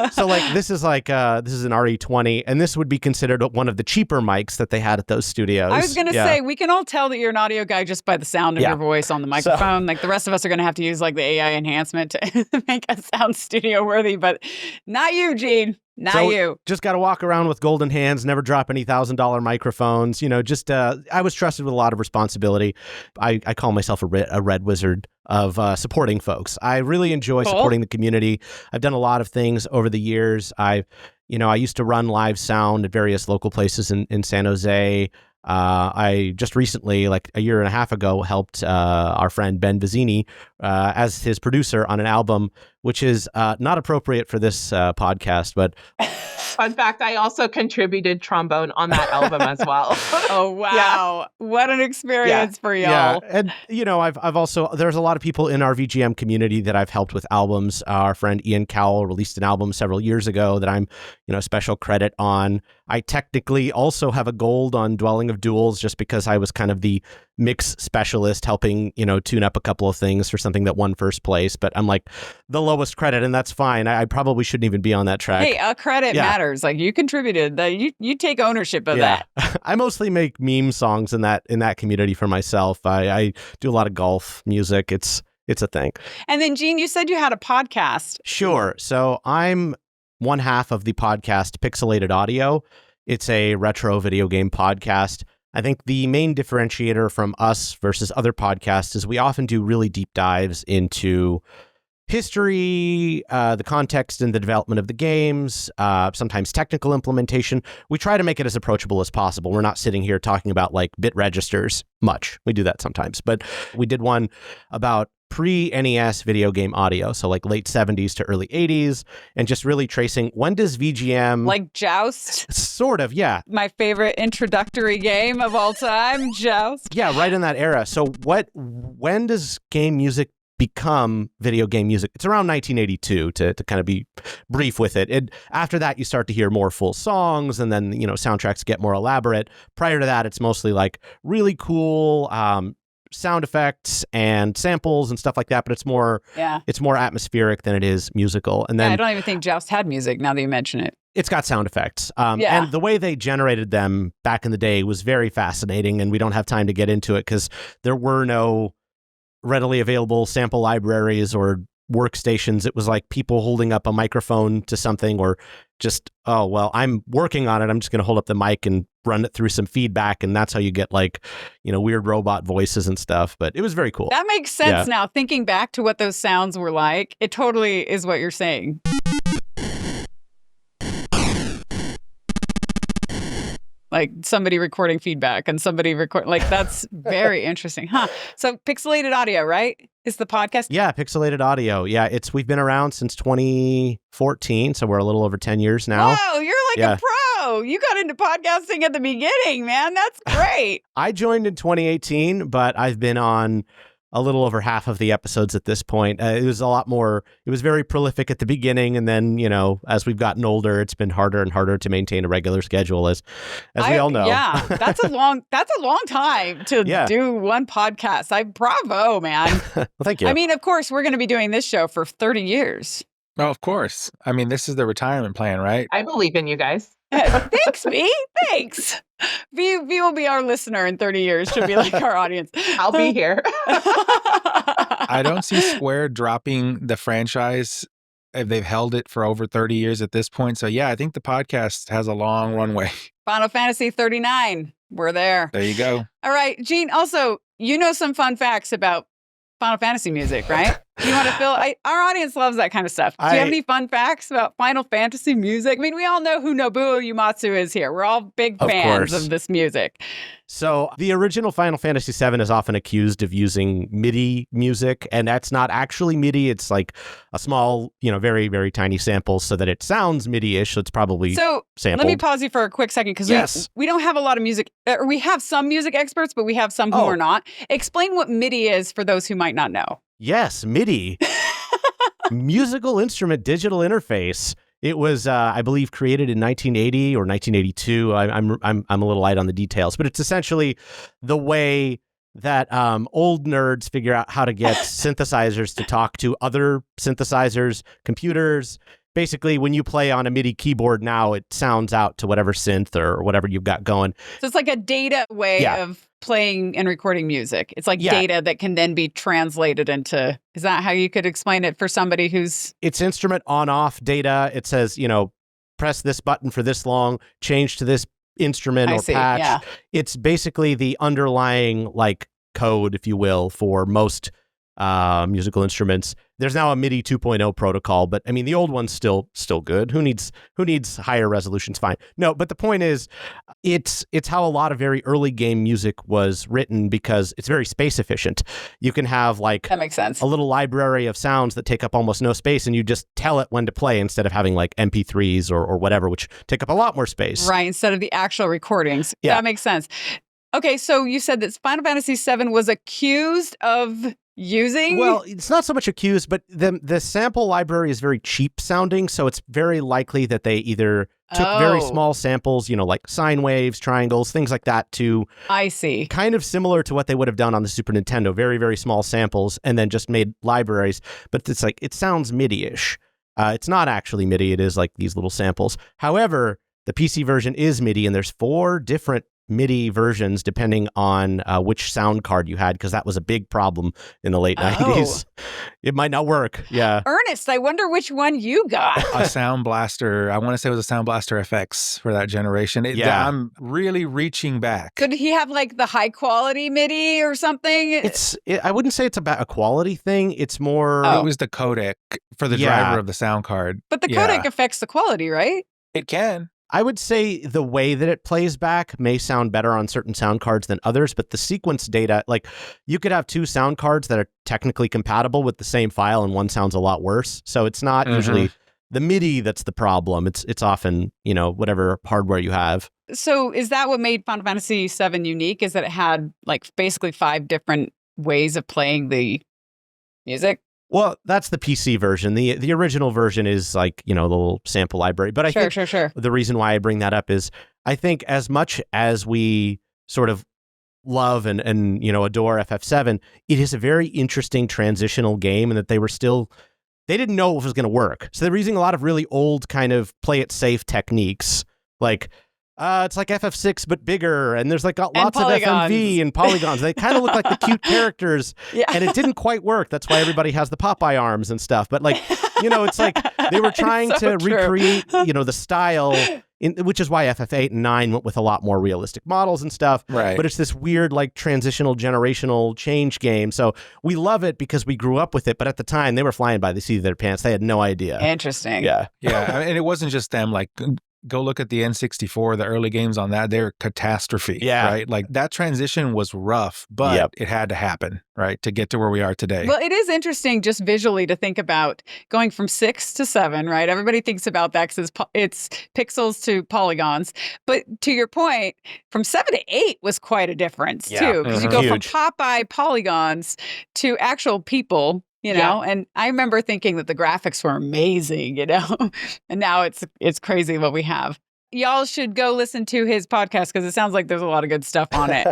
Speaker 4: So this is an RE20, and this would be considered one of the cheaper mics that they had at those studios.
Speaker 1: I was going to say, we can all tell that you're an audio guy just by the sound of your voice on the microphone. So, like the rest of us are going to have to use like the AI enhancement to make us sound studio worthy, but not you, Jean. You
Speaker 4: just got to walk around with golden hands, never drop any $1,000 microphones. I was trusted with a lot of responsibility. I call myself a red wizard of supporting folks. I really enjoy supporting the community. I've done a lot of things over the years. I used to run live sound at various local places in San Jose. I just recently, like a year and a half ago, helped our friend Ben Vizzini as his producer on an album, which is not appropriate for this podcast, but...
Speaker 3: Fun fact, I also contributed trombone on that album as well.
Speaker 1: Oh, wow. Yeah. What an experience for y'all.
Speaker 4: Yeah. And, I've also, there's a lot of people in our VGM community that I've helped with albums. Our friend Ian Cowell released an album several years ago that I'm, special credit on. I technically also have a gold on Dwelling of Duels just because I was kind of the mix specialist helping, tune up a couple of things for something that won first place. But I'm like the lowest credit, and that's fine. I probably shouldn't even be on that track.
Speaker 1: Hey, credit matters. Like, you contributed. You take ownership of that.
Speaker 4: I mostly make meme songs in that community for myself. I do a lot of golf music. It's a thing.
Speaker 1: And then, Gene, you said you had a podcast.
Speaker 4: Sure. So I'm one half of the podcast Pixelated Audio. It's a retro video game podcast. I think the main differentiator from us versus other podcasts is we often do really deep dives into history, the context and the development of the games, sometimes technical implementation. We try to make it as approachable as possible. We're not sitting here talking about like bit registers much. We do that sometimes, but we did one about pre-NES video game audio, so like late 70s to early 80s, and just really tracing when does VGM...
Speaker 1: Like Joust?
Speaker 4: Sort of, yeah.
Speaker 1: My favorite introductory game of all time, Joust.
Speaker 4: Yeah, right in that era. So when does game music become video game music? It's around 1982, to kind of be brief with it. After that, you start to hear more full songs, and then, soundtracks get more elaborate. Prior to that, it's mostly like really cool sound effects and samples and stuff like that, but it's more atmospheric than it is musical. And then
Speaker 1: I don't even think Joust had music, now that you mention it.
Speaker 4: It's got sound effects. And the way they generated them back in the day was very fascinating, and we don't have time to get into it because there were no readily available sample libraries or workstations. It was like people holding up a microphone to something, or just, oh, well, I'm working on it. I'm just going to hold up the mic and run it through some feedback. And that's how you get like, weird robot voices and stuff. But it was very cool.
Speaker 1: That makes sense now. Thinking back to what those sounds were like, it totally is what you're saying. Like somebody recording feedback and somebody like that's very interesting, huh? So Pixelated Audio, right? Is the podcast?
Speaker 4: Yeah, Pixelated Audio. Yeah, we've been around since 2014, so we're a little over 10 years now.
Speaker 1: Whoa, you're like a pro. You got into podcasting at the beginning, man. That's great.
Speaker 4: I joined in 2018, but I've been on a little over half of the episodes at this point. It was a lot more, it was very prolific at the beginning. And then, as we've gotten older, it's been harder and harder to maintain a regular schedule as we all know.
Speaker 1: Yeah, that's a long time to do one podcast. Bravo, man.
Speaker 4: Well, thank you.
Speaker 1: I mean, of course, we're going to be doing this show for 30 years.
Speaker 2: Oh, of course. I mean, this is the retirement plan, right?
Speaker 3: I believe in you guys.
Speaker 1: Thanks, V. Thanks. V will be our listener in 30 years. She'll be like our audience.
Speaker 3: I'll be here.
Speaker 2: I don't see Square dropping the franchise if they've held it for over 30 years at this point. So, yeah, I think the podcast has a long runway.
Speaker 1: Final Fantasy 39. We're there.
Speaker 2: There you go.
Speaker 1: All right, Gene, also, some fun facts about Final Fantasy music, right? You want to fill? Our audience loves that kind of stuff. Do you have any fun facts about Final Fantasy music? I mean, we all know who Nobuo Uematsu is here. We're all big fans of this music.
Speaker 4: So the original Final Fantasy VII is often accused of using MIDI music, and that's not actually MIDI. It's like a small, very, very tiny sample so that it sounds MIDI-ish. So it's probably sampled.
Speaker 1: Let me pause you for a quick second because we don't have a lot of music. We have some music experts, but we have some who are not. Explain what MIDI is for those who might not know.
Speaker 4: Yes, MIDI, musical instrument digital interface. It was, I believe, created in 1980 or 1982. I'm a little light on the details, but it's essentially the way that old nerds figure out how to get synthesizers to talk to other synthesizers, computers. Basically, when you play on a MIDI keyboard now, it sounds out to whatever synth or whatever you've got going.
Speaker 1: So it's like a data way of playing and recording music. It's like data that can then be translated into, is that how you could explain it for somebody who's...
Speaker 4: It's instrument on-off data. It says, press this button for this long, change to this instrument or patch. Yeah. It's basically the underlying code, if you will, for most musical instruments. There's now a MIDI 2.0 protocol, but I mean, the old one's still good. Who needs higher resolutions? Fine. No, but the point is, it's how a lot of very early game music was written because it's very space efficient. You can have
Speaker 1: that makes sense.
Speaker 4: A little library of sounds that take up almost no space, and you just tell it when to play instead of having MP3s or whatever, which take up a lot more space.
Speaker 1: Right, instead of the actual recordings. Yeah. That makes sense. Okay, so you said that Final Fantasy VII was accused of using?
Speaker 4: Well, it's not so much accused, but the sample library is very cheap sounding, so it's very likely that they either took very small samples, like sine waves, triangles, things like that, to
Speaker 1: I see.
Speaker 4: Kind of similar to what they would have done on the Super Nintendo, very, very small samples, and then just made libraries. But it's like, it sounds MIDI-ish. It's not actually MIDI, it is like these little samples. However, the PC version is MIDI, and there's 4 different MIDI versions depending on which sound card you had, because that was a big problem in the late 90s. It might not work. Yeah.
Speaker 1: Ernest, I wonder which one you got.
Speaker 2: A Sound Blaster. I want to say it was a Sound Blaster FX for that generation. I'm really reaching back.
Speaker 1: Did he have like the high quality MIDI or something?
Speaker 4: I wouldn't say it's about a quality thing. It's more...
Speaker 2: It was the codec for the driver of the sound card.
Speaker 1: But the codec affects the quality, right?
Speaker 2: It can.
Speaker 4: I would say the way that it plays back may sound better on certain sound cards than others, but the sequence data, like you could have 2 sound cards that are technically compatible with the same file and one sounds a lot worse. So it's not usually the MIDI that's the problem. It's often, whatever hardware you have.
Speaker 1: So is that what made Final Fantasy VII unique, is that it had like basically 5 different ways of playing the music?
Speaker 4: Well, that's the PC version. The original version is like, the little sample library. But I think the reason why I bring that up is I think as much as we sort of love and adore FF7, it is a very interesting transitional game, and that they didn't know if it was going to work. So they're using a lot of really old kind of play it safe techniques, like it's like FF6 but bigger, and there's like lots of FMV and polygons. They kind of look like the cute characters, and it didn't quite work. That's why everybody has the Popeye arms and stuff. But like, it's like they were trying to recreate, the style, which is why FF8 and 9 went with a lot more realistic models and stuff.
Speaker 2: Right.
Speaker 4: But it's this weird like transitional generational change game. So we love it because we grew up with it. But at the time, they were flying by the seat of their pants. They had no idea.
Speaker 1: Interesting.
Speaker 4: Yeah.
Speaker 2: Yeah. And it wasn't just them. Like, go look at the N64, the early games on that, they're catastrophe, right? Like that transition was rough, but it had to happen, right? To get to where we are today.
Speaker 1: Well, it is interesting just visually to think about going from 6 to 7, right? Everybody thinks about that because it's pixels to polygons. But to your point, from 7 to 8 was quite a difference too. Because you go from Popeye polygons to actual people, and I remember thinking that the graphics were amazing, and now it's crazy what we have. Y'all should go listen to his podcast because it sounds like there's a lot of good stuff on it.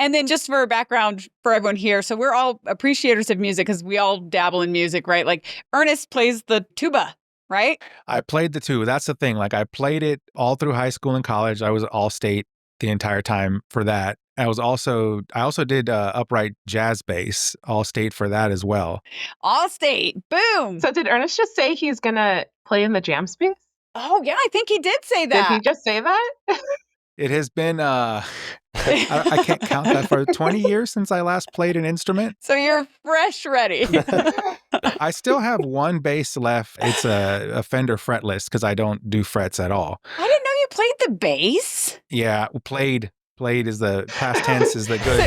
Speaker 1: And then just for a background for everyone here, so we're all appreciators of music because we all dabble in music, right? Like Ernest plays the tuba, right?
Speaker 2: I played the tuba. That's the thing. Like I played it all through high school and college. I was all-state the entire time for that. I also did upright jazz bass, all state for that as well.
Speaker 1: All state, boom.
Speaker 3: So did Ernest just say he's gonna play in the jam space?
Speaker 1: Oh yeah, I think he did say that.
Speaker 3: Did he just say that?
Speaker 2: It has been I can't count that, for 20 years since I last played an instrument.
Speaker 1: So you're fresh ready.
Speaker 2: I still have one bass left. It's a Fender fretless because I don't do frets at all.
Speaker 1: I didn't know you played the bass.
Speaker 2: Yeah, played is the past tense, is the good.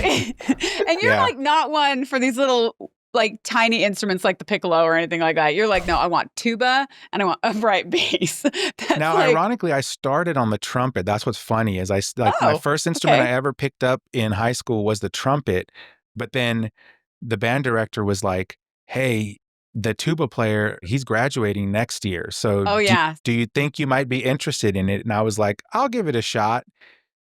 Speaker 1: And you're like not one for these little like tiny instruments like the piccolo or anything like that. You're like, no, I want tuba and I want upright bass.
Speaker 2: Now, ironically, I started on the trumpet. That's what's funny is my first instrument I ever picked up in high school was the trumpet. But then the band director was like, hey, the tuba player, he's graduating next year. So do you think you might be interested in it? And I was like, I'll give it a shot.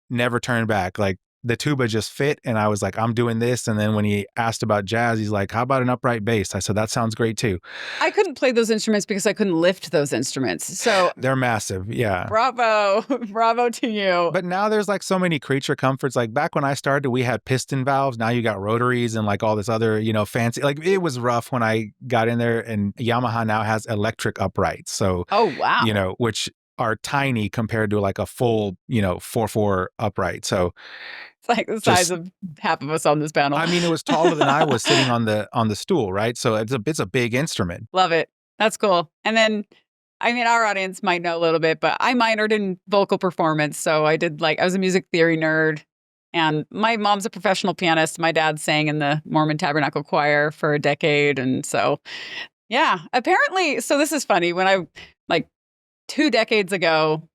Speaker 2: Never turned back. Like the tuba just fit. And I was like, I'm doing this. And then when he asked about jazz, he's like, how about an upright bass? I said, that sounds great too.
Speaker 1: I couldn't play those instruments because I couldn't lift those instruments. So
Speaker 2: they're massive. Yeah.
Speaker 1: Bravo. Bravo to you.
Speaker 2: But now there's like so many creature comforts. Like back when I started, we had piston valves. Now you got rotaries and like all this other, fancy, like it was rough when I got in there, and Yamaha now has electric uprights. So, which are tiny compared to like a full, 4/4 upright. So
Speaker 1: it's like the size of half of us on this panel.
Speaker 2: I mean, it was taller than I was sitting on the stool, right? So it's a big instrument.
Speaker 1: Love it. That's cool. And then, I mean, our audience might know a little bit, but I minored in vocal performance. So I was a music theory nerd. And my mom's a professional pianist. My dad sang in the Mormon Tabernacle Choir for a decade. And so, apparently, so this is funny. When 2 decades ago,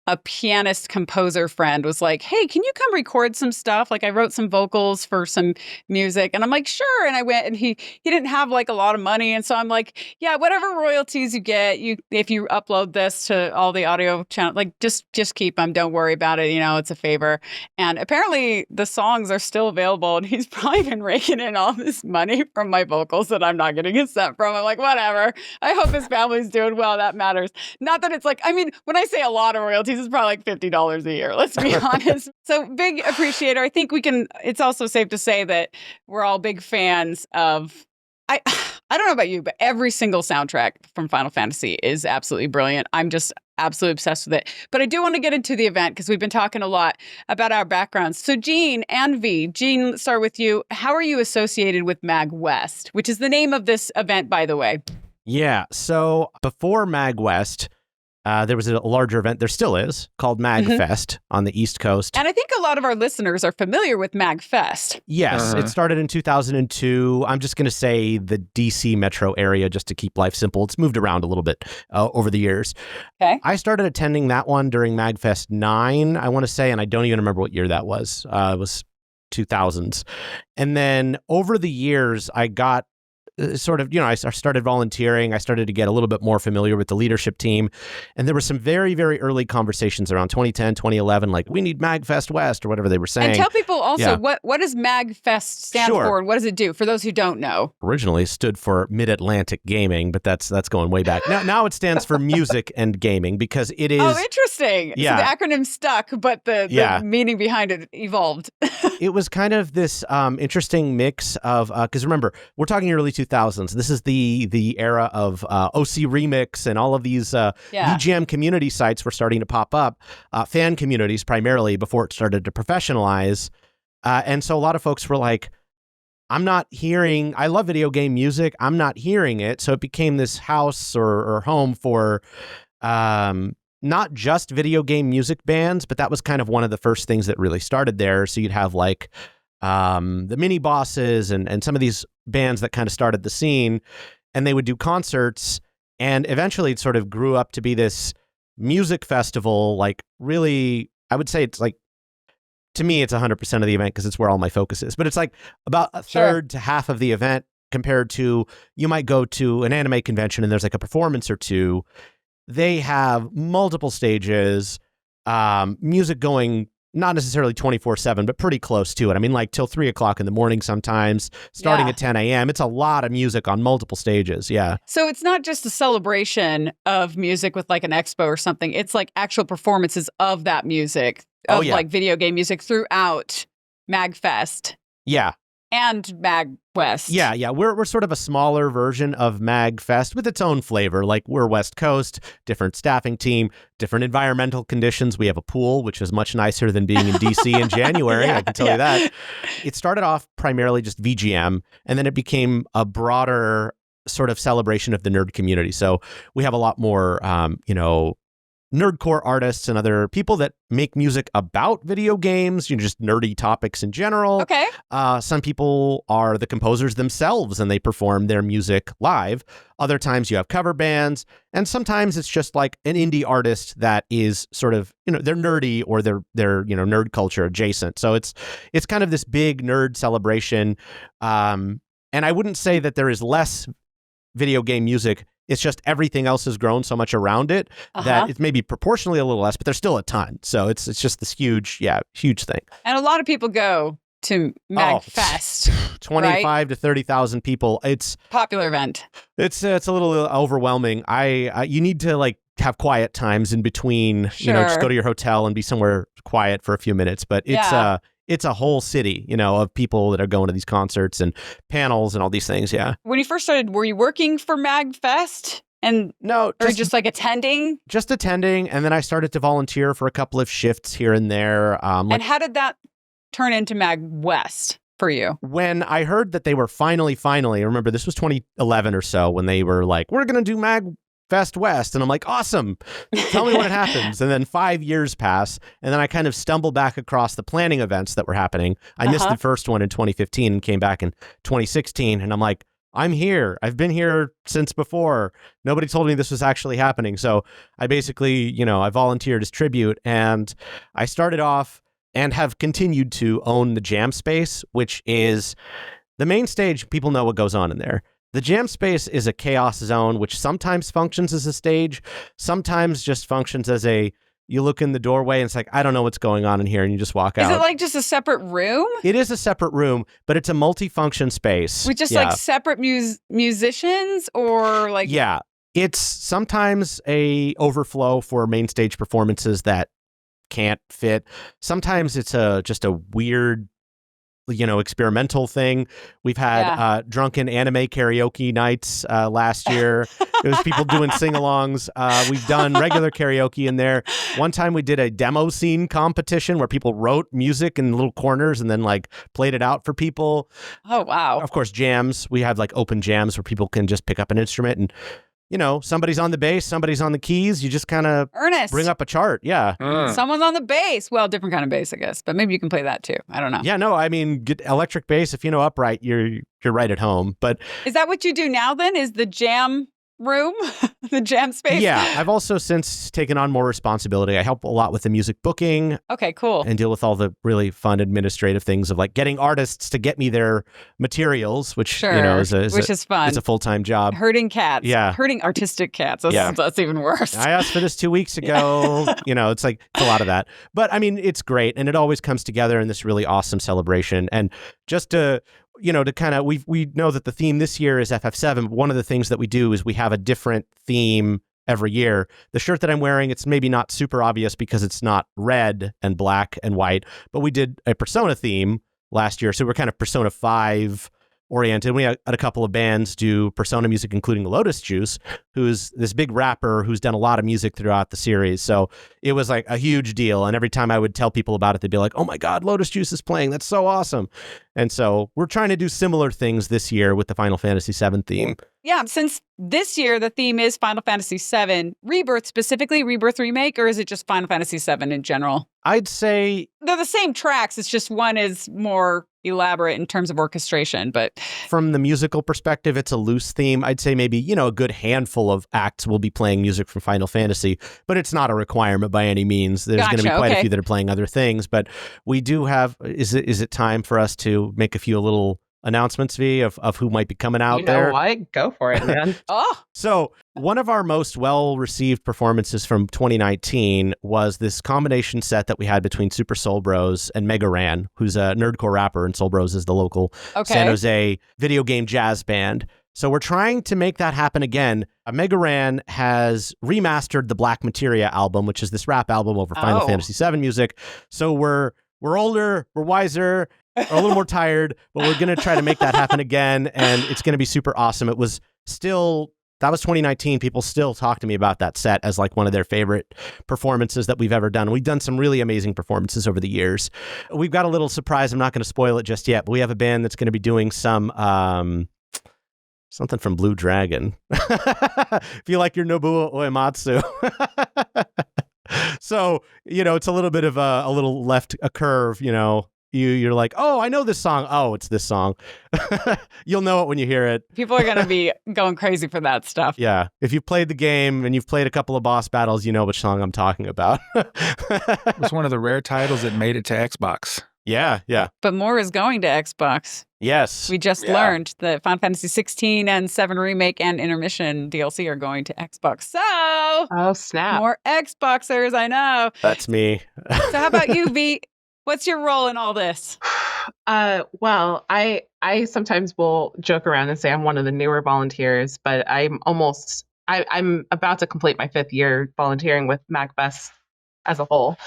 Speaker 1: a pianist composer friend was like, hey, can you come record some stuff? Like I wrote some vocals for some music. And I'm like, sure. And I went, and he didn't have like a lot of money. And so I'm like, yeah, whatever royalties you get, if you upload this to all the audio channel, like just keep them. Don't worry about it. It's a favor. And apparently the songs are still available, and he's probably been raking in all this money from my vocals that I'm not getting a cent from. I'm like, whatever. I hope his family's doing well. That matters. Not that it's like, I mean, when I say a lot of royalties, it's probably like $50 a year. Let's be honest. So big appreciator. I think it's also safe to say that we're all big fans of, I don't know about you, but every single soundtrack from Final Fantasy is absolutely brilliant. I'm just absolutely obsessed with it. But I do want to get into the event because we've been talking a lot about our backgrounds. So Jean and V, Jean, let's start with you. How are you associated with MAGWest, which is the name of this event, by the way?
Speaker 4: Yeah. So before MAGWest, there was a larger event, there still is, called MAGFest on the East Coast.
Speaker 1: And I think a lot of our listeners are familiar with MAGFest.
Speaker 4: Yes, it started in 2002. I'm just going to say the DC metro area just to keep life simple. It's moved around a little bit over the years.
Speaker 1: Okay.
Speaker 4: I started attending that one during MAGFest 9, I want to say, and I don't even remember what year that was. It was 2000s. And then over the years, I got sort of, I started volunteering. I started to get a little bit more familiar with the leadership team. And there were some very, very early conversations around 2010, 2011, like, we need MAGFest West or whatever they were saying.
Speaker 1: And tell people also, what does MAGFest stand for and what does it do for those who don't know?
Speaker 4: Originally stood for Mid-Atlantic Gaming, but that's going way back. Now it stands for Music and Gaming because it is...
Speaker 1: Oh, interesting.
Speaker 4: Yeah.
Speaker 1: So the acronym stuck, but the meaning behind it evolved.
Speaker 4: It was kind of this interesting mix of, because remember, we're talking early 2000s. This is the era of OC Remix and all of these VGM community sites were starting to pop up, fan communities primarily, before it started to professionalize. And so a lot of folks were like, I love video game music. I'm not hearing it. So it became this house or home for not just video game music bands, but that was kind of one of the first things that really started there. So you'd have like the Mini Bosses and some of these bands that kind of started the scene, and they would do concerts, and eventually it sort of grew up to be this music festival. Like, really, I would say it's like, to me, it's 100% of the event because it's where all my focus is, but it's like about a third to half of the event compared to, you might go to an anime convention and there's like a performance or two. They have multiple stages, music going not necessarily 24/7, but pretty close to it. I mean, like till 3 o'clock in the morning sometimes, starting at 10 a.m. It's a lot of music on multiple stages. Yeah.
Speaker 1: So it's not just a celebration of music with like an expo or something. It's like actual performances of that music, like video game music throughout MAGFest.
Speaker 4: Yeah.
Speaker 1: And MAGWest.
Speaker 4: Yeah. We're sort of a smaller version of MAGFest with its own flavor. Like, we're West Coast, different staffing team, different environmental conditions. We have a pool, which is much nicer than being in DC in January. I can tell you that. It started off primarily just VGM, and then it became a broader sort of celebration of the nerd community. So we have a lot more, nerdcore artists and other people that make music about video games, just nerdy topics in general.
Speaker 1: Okay.
Speaker 4: Some people are the composers themselves and they perform their music live. Other times you have cover bands, and sometimes it's just like an indie artist that is sort of, they're nerdy or they're nerd culture adjacent. So it's kind of this big nerd celebration. And I wouldn't say that there is less video game music. It's just everything else has grown so much around it that it's maybe proportionally a little less, but there's still a ton. So it's just this huge thing. And
Speaker 1: a lot of people go to MAGFest.
Speaker 4: 25 to 30,000 people. It's
Speaker 1: popular event.
Speaker 4: It's a little overwhelming. You need to like have quiet times in between, just go to your hotel and be somewhere quiet for a few minutes. But it's a whole city, of people that are going to these concerts and panels and all these things. Yeah.
Speaker 1: When you first started, were you working for MAGFest?
Speaker 4: No,
Speaker 1: or just like attending?
Speaker 4: Just attending. And then I started to volunteer for a couple of shifts here and there.
Speaker 1: And how did that turn into MAGWest for you?
Speaker 4: When I heard that they were finally, remember this was 2011 or so, when they were like, we're going to do MAGFest West. And I'm like, awesome. Tell me when it happens. And then 5 years pass. And then I kind of stumbled back across the planning events that were happening. I missed the first one in 2015 and came back in 2016. And I'm like, I'm here. I've been here since before. Nobody told me this was actually happening. So I basically, I volunteered as tribute, and I started off and have continued to own the jam space, which is the main stage. People know what goes on in there. The jam space is a chaos zone, which sometimes functions as a stage, sometimes just functions as you look in the doorway and it's like, I don't know what's going on in here, and you just walk out.
Speaker 1: Is it like just a separate room?
Speaker 4: It is a separate room, but it's a multi-function space.
Speaker 1: With just like separate musicians or like...
Speaker 4: Yeah. It's sometimes a overflow for main stage performances that can't fit. Sometimes it's just a weird, experimental thing. We've had drunken anime karaoke nights last year. It was people doing sing-alongs. We've done regular karaoke in there. One time we did a demo scene competition where people wrote music in little corners and then like played it out for people.
Speaker 1: Oh, wow.
Speaker 4: Of course, jams. We have like open jams where people can just pick up an instrument and somebody's on the bass, somebody's on the keys. You just kind of bring up a chart. Yeah.
Speaker 1: Someone's on the bass. Well, different kind of bass, I guess. But maybe you can play that too. I don't know.
Speaker 4: Yeah, no, I mean, get electric bass. If you know upright, you're right at home. But
Speaker 1: is that what you do now then? Is the jam room, the jam space?
Speaker 4: Yeah, I've also since taken on more responsibility. I help a lot with the music booking.
Speaker 1: Okay, cool.
Speaker 4: And deal with all the really fun administrative things of like getting artists to get me their materials, which is fun. It's a full-time job.
Speaker 1: Herding cats.
Speaker 4: Yeah.
Speaker 1: Herding artistic cats. That's even worse.
Speaker 4: I asked for this 2 weeks ago. It's like it's a lot of that. But I mean, it's great, and it always comes together in this really awesome celebration. And just to kind of, we know that the theme this year is FF7. One of the things that we do is we have a different theme every year. The shirt that I'm wearing, it's maybe not super obvious because it's not red and black and white, but we did a Persona theme last year. So we're kind of Persona 5 oriented. We had a couple of bands do Persona music, including Lotus Juice, who's this big rapper who's done a lot of music throughout the series. So it was like a huge deal. And every time I would tell people about it, they'd be like, oh my God, Lotus Juice is playing. That's so awesome. And so we're trying to do similar things this year with the Final Fantasy VII theme.
Speaker 1: Yeah, since this year the theme is Final Fantasy VII, Rebirth specifically, Rebirth Remake, or is it just Final Fantasy VII in general?
Speaker 4: I'd say...
Speaker 1: they're the same tracks, it's just one is more elaborate in terms of orchestration, but...
Speaker 4: from the musical perspective, it's a loose theme. I'd say maybe, a good handful of acts will be playing music from Final Fantasy, but it's not a requirement by any means. There's going to be quite a few that are playing other things, but we do have... Is it time for us to make a few little announcements, V, of who might be coming out there?
Speaker 3: You know what? Go for it, man.
Speaker 4: So one of our most well-received performances from 2019 was this combination set that we had between Super Soul Bros and Mega Ran, who's a nerdcore rapper, and Soul Bros is the local San Jose video game jazz band. So we're trying to make that happen again. Mega Ran has remastered the Black Materia album, which is this rap album over Final Fantasy VII music. So we're older, we're wiser, we're a little more tired, but we're going to try to make that happen again, and it's going to be super awesome. That was 2019. People still talk to me about that set as like one of their favorite performances that we've ever done. We've done some really amazing performances over the years. We've got a little surprise. I'm not going to spoil it just yet, but we have a band that's going to be doing some... something from Blue Dragon. If you like your Nobuo Uematsu. So, it's a little bit of a little left a curve, You're like, oh, I know this song. Oh, it's this song. You'll know it when you hear it.
Speaker 1: People are going to be going crazy for that stuff.
Speaker 4: Yeah. If you've played the game and you've played a couple of boss battles, you know which song I'm talking about.
Speaker 2: It was one of the rare titles that made it to Xbox.
Speaker 4: Yeah.
Speaker 1: But more is going to Xbox.
Speaker 4: Yes.
Speaker 1: We just learned that Final Fantasy 16 and 7 Remake and Intermission DLC are going to Xbox. So...
Speaker 3: oh, snap.
Speaker 1: More Xboxers, I know.
Speaker 4: That's me.
Speaker 1: So how about you, V? What's your role in all this?
Speaker 3: Well, I sometimes will joke around and say I'm one of the newer volunteers, but I'm about to complete my 5th year volunteering with MAGWest as a whole.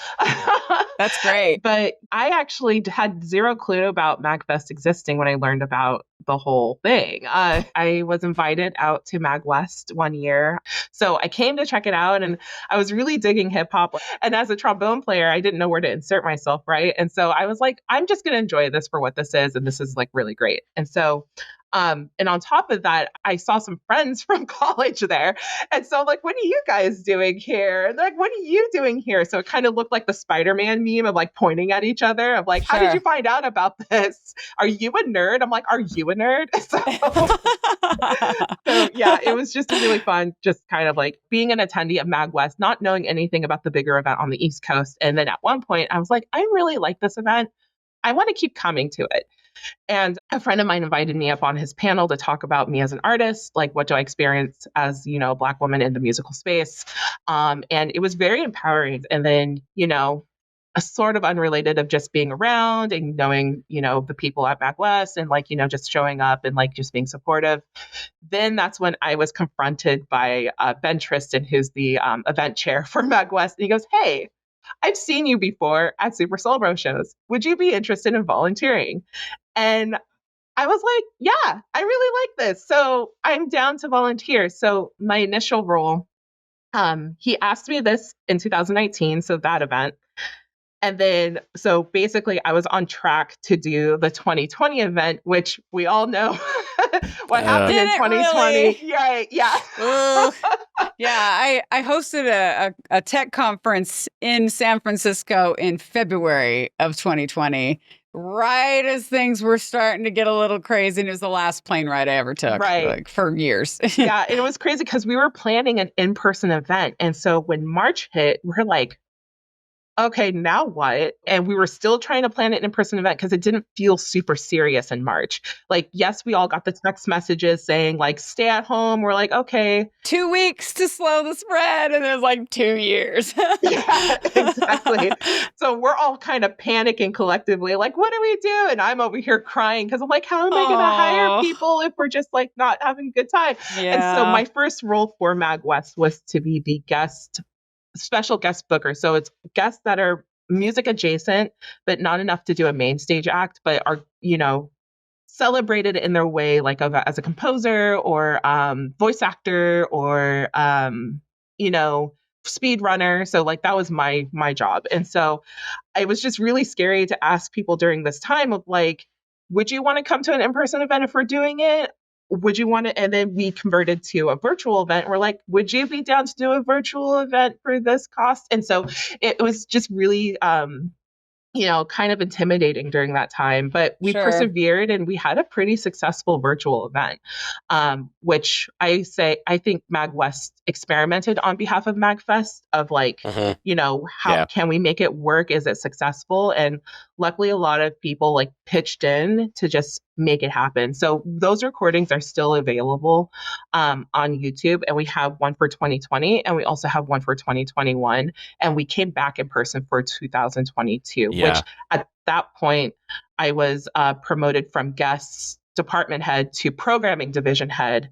Speaker 1: That's great.
Speaker 3: But I actually had zero clue about MAGWest existing when I learned about the whole thing. I was invited out to MAGWest one year. So I came to check it out, and I was really digging hip hop. And as a trombone player, I didn't know where to insert myself, right? And so I was like, I'm just going to enjoy this for what this is. And this is like really great. And so and on top of that, I saw some friends from college there. And so I'm like, what are you guys doing here? And they're like, what are you doing here? So it kind of looked like the Spider-Man meme of like pointing at each other. I'm like, how did you find out about this? Are you a nerd? I'm like, are you a nerd. So yeah, it was just really fun, just kind of like being an attendee of MAGWest, not knowing anything about the bigger event on the East Coast. And then at one point I was like, I really like this event. I want to keep coming to it. And a friend of mine invited me up on his panel to talk about me as an artist, like what do I experience as, a Black woman in the musical space. And it was very empowering. And then, a sort of unrelated of just being around and knowing, the people at MAGWest and like, just showing up and like just being supportive. Then that's when I was confronted by Ben Tristan, who's the event chair for MAGWest. And he goes, hey, I've seen you before at Super Soul Bro shows. Would you be interested in volunteering? And I was like, yeah, I really like this. So I'm down to volunteer. So my initial role, he asked me this in 2019, so that event. And then, so basically I was on track to do the 2020 event, which we all know what happened in 2020. Really? Right, yeah.
Speaker 1: Yeah, I hosted a tech conference in San Francisco in February of 2020, right as things were starting to get a little crazy. And it was the last plane ride I ever took, like, for years.
Speaker 3: Yeah, and it was crazy because we were planning an in-person event. And so when March hit, we're like, okay, now what? And we were still trying to plan an in-person event because it didn't feel super serious in March. Like, yes, we all got the text messages saying like, stay at home. We're like, okay.
Speaker 1: 2 weeks to slow the spread. And it was like 2 years.
Speaker 3: Yeah, exactly. So we're all kind of panicking collectively. Like, what do we do? And I'm over here crying because I'm like, how am I going to hire people if we're just like not having a good time?
Speaker 1: Yeah.
Speaker 3: And so my first role for MAGWest was to be the special guest booker. So it's guests that are music adjacent, but not enough to do a main stage act, but are, celebrated in their way, like as a composer or voice actor or, speed runner. So like that was my job. And so it was just really scary to ask people during this time of like, would you want to come to an in-person event if we're doing it? Would you want to? And then we converted to a virtual event. We're like, would you be down to do a virtual event for this cost? And so it was just really, kind of intimidating during that time, but we persevered and we had a pretty successful virtual event, which I think MAGWest experimented on behalf of MAGFest of like, how can we make it work? Is it successful? And luckily a lot of people like pitched in to just make it happen. So those recordings are still available on YouTube, and we have one for 2020 and we also have one for 2021, and we came back in person for 2022, which at that point I was promoted from guest department head to programming division head,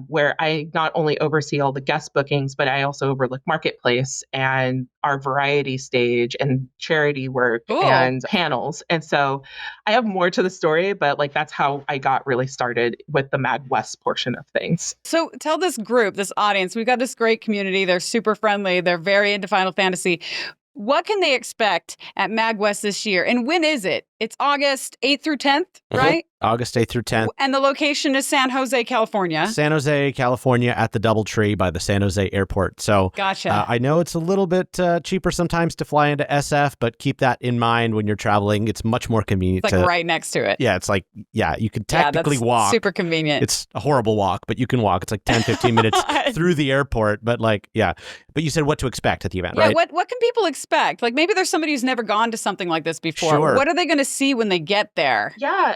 Speaker 3: where I not only oversee all the guest bookings, but I also overlook marketplace and our variety stage and charity work and panels. And so I have more to the story, but like that's how I got really started with the MAGWest portion of things.
Speaker 1: So tell this group, this audience, we've got this great community. They're super friendly. They're very into Final Fantasy. What can they expect at MAGWest this year? And when is it? It's August 8th through 10th, right?
Speaker 4: August 8th through 10th.
Speaker 1: And the location is San Jose, California.
Speaker 4: San Jose, California, at the DoubleTree by the San Jose airport. So
Speaker 1: gotcha.
Speaker 4: I know it's a little bit cheaper sometimes to fly into SF, but keep that in mind when you're traveling. It's much more convenient.
Speaker 1: It's like right next to it.
Speaker 4: Yeah, it's like, you could technically walk.
Speaker 1: Super convenient.
Speaker 4: It's a horrible walk, but you can walk. It's like 10, 15 minutes through the airport. But like, But you said what to expect at the event, right?
Speaker 1: What can people expect? Like maybe there's somebody who's never gone to something like this before.
Speaker 4: Sure.
Speaker 1: What are they going to see when they get there?
Speaker 3: Yeah.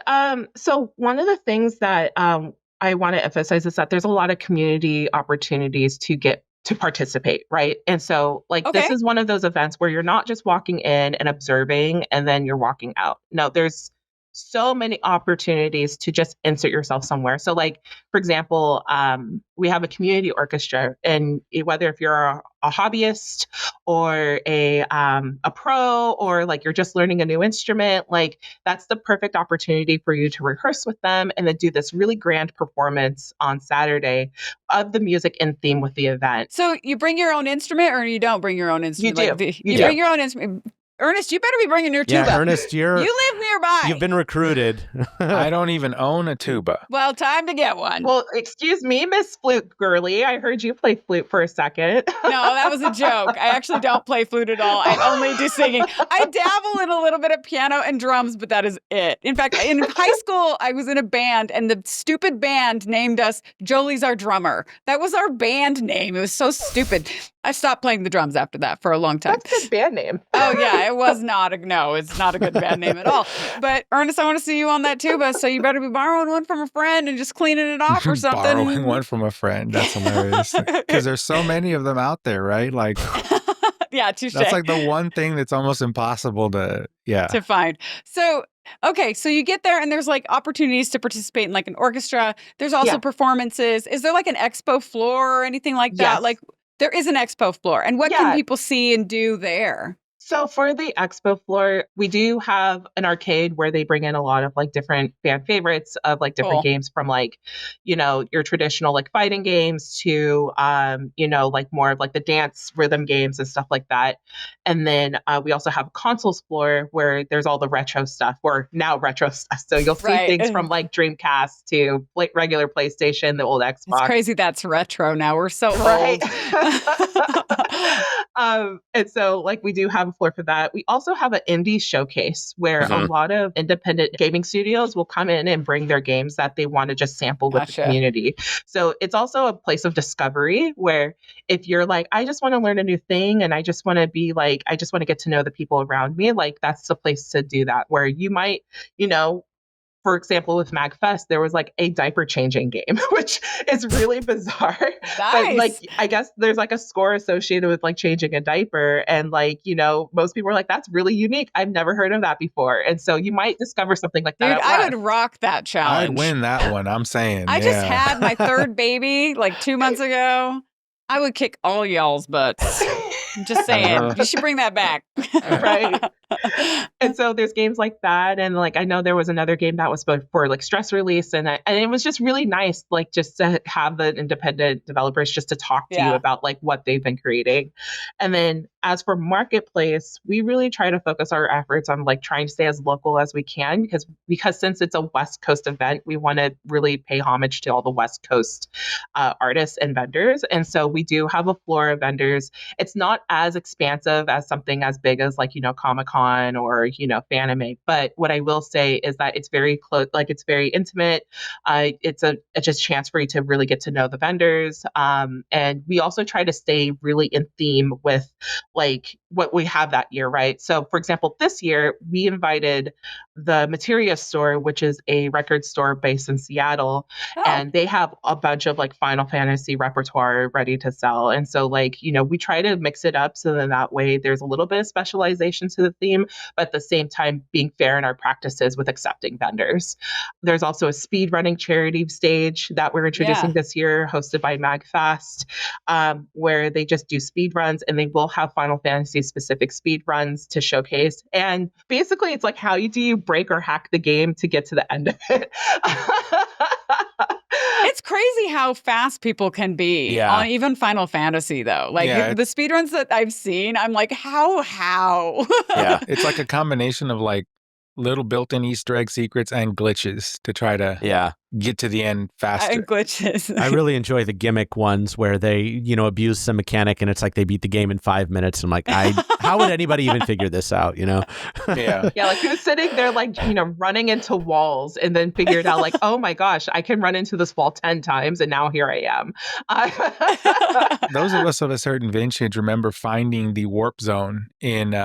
Speaker 3: So one of the things that I want to emphasize is that there's a lot of community opportunities to get to participate, right? And so like this is one of those events where you're not just walking in and observing and then you're walking out. No, there's so many opportunities to just insert yourself somewhere. So like, for example, we have a community orchestra, and whether if you're a hobbyist or a pro, or like you're just learning a new instrument, like that's the perfect opportunity for you to rehearse with them and then do this really grand performance on Saturday of the music in theme with the event.
Speaker 1: So you bring your own instrument, or you don't bring your own instrument?
Speaker 3: You do.
Speaker 1: You bring your own instrument. Ernest, you better be bringing your tuba.
Speaker 4: Yeah, Ernest,
Speaker 1: you live nearby.
Speaker 4: You've been recruited.
Speaker 2: I don't even own a tuba.
Speaker 1: Well, time to get one.
Speaker 3: Well, excuse me, Miss Flute Girly. I heard you play flute for a second.
Speaker 1: No, that was a joke. I actually don't play flute at all. I only do singing. I dabble in a little bit of piano and drums, but that is it. In fact, in high school, I was in a band, and the stupid band named us Jolie's our drummer. That was our band name. It was so stupid. I stopped playing the drums after that for a long time.
Speaker 3: That's a good band name.
Speaker 1: Oh, yeah, it was not it's not a good band name at all. But Ernest, I want to see you on that tuba, so you better be borrowing one from a friend and just cleaning it off or something.
Speaker 2: Borrowing one from a friend. That's hilarious. Because there's so many of them out there, right? Like,
Speaker 1: yeah, touche.
Speaker 2: that's like the one thing that's almost impossible to
Speaker 1: find. So, okay, so you get there and there's like opportunities to participate in like an orchestra. There's also performances. Is there like an expo floor or anything like that?
Speaker 3: Yes.
Speaker 1: Like there is an expo floor. And what can people see and do there?
Speaker 3: So for the expo floor, we do have an arcade where they bring in a lot of like different fan favorites of like different games from like, you know, your traditional like fighting games to, you know, like more of like the dance rhythm games and stuff like that. And then we also have a consoles floor where there's all the retro stuff, or now retro stuff. So you'll see things from like Dreamcast to like regular PlayStation, the old Xbox.
Speaker 1: It's crazy that's retro now. We're so
Speaker 3: right.
Speaker 1: old.
Speaker 3: And so like we do have a floor for that. We also have an indie showcase where a lot of independent gaming studios will come in and bring their games that they want to just sample with the community. So it's also a place of discovery where if you're like, I just want to learn a new thing and I just want to be like, I just want to get to know the people around me, like that's the place to do that, where you might, you know, for example, with MAGWest, there was like a diaper changing game, which is really bizarre.
Speaker 1: Nice.
Speaker 3: But like, I guess there's like a score associated with like changing a diaper. And like, you know, most people are like, that's really unique. I've never heard of that before. And so you might discover something like that.
Speaker 1: Dude, I would rock that challenge.
Speaker 2: I'd win that one. I'm saying.
Speaker 1: I just had my third baby like 2 months ago. I would kick all y'all's butts. I'm just saying, you should bring that back.
Speaker 3: Right. And so there's games like that. And like, I know there was another game that was for like stress release. And it was just really nice, like just to have the independent developers just to talk to you about like what they've been creating. And then as for marketplace, we really try to focus our efforts on like trying to stay as local as we can, because since it's a West Coast event, we want to really pay homage to all the West Coast artists and vendors. And so we do have a floor of vendors. It's not as expansive as something as big as like, you know, Comic-Con or, you know, Fanime. But what I will say is that it's very close, like it's very intimate. It's just a chance for you to really get to know the vendors. And we also try to stay really in theme with like what we have that year, right? So for example, this year we invited the Materia store, which is a record store based in Seattle, and they have a bunch of like Final Fantasy repertoire ready to sell. And so like, you know, we try to mix it up so then that way there's a little bit of specialization to the theme, but at the same time being fair in our practices with accepting vendors. There's also a speed running charity stage that we're introducing this year, hosted by MAGFest, where they just do speed runs, and they will have Final Fantasy specific speed runs to showcase. And basically it's like, how do you break or hack the game to get to the end of it?
Speaker 1: It's crazy how fast people can be on even Final Fantasy, though. Like the speedruns that I've seen, I'm like, how?
Speaker 2: Yeah, it's like a combination of like little built-in Easter egg secrets and glitches to try to get to the end faster.
Speaker 1: And glitches.
Speaker 4: I really enjoy the gimmick ones where they, you know, abuse some mechanic and it's like they beat the game in 5 minutes. I'm like, how would anybody even figure this out, you know?
Speaker 3: Yeah, like who's sitting there like, you know, running into walls and then figured out like, oh my gosh, I can run into this wall 10 times and now here I am.
Speaker 2: Those of us of a certain vintage remember finding the warp zone in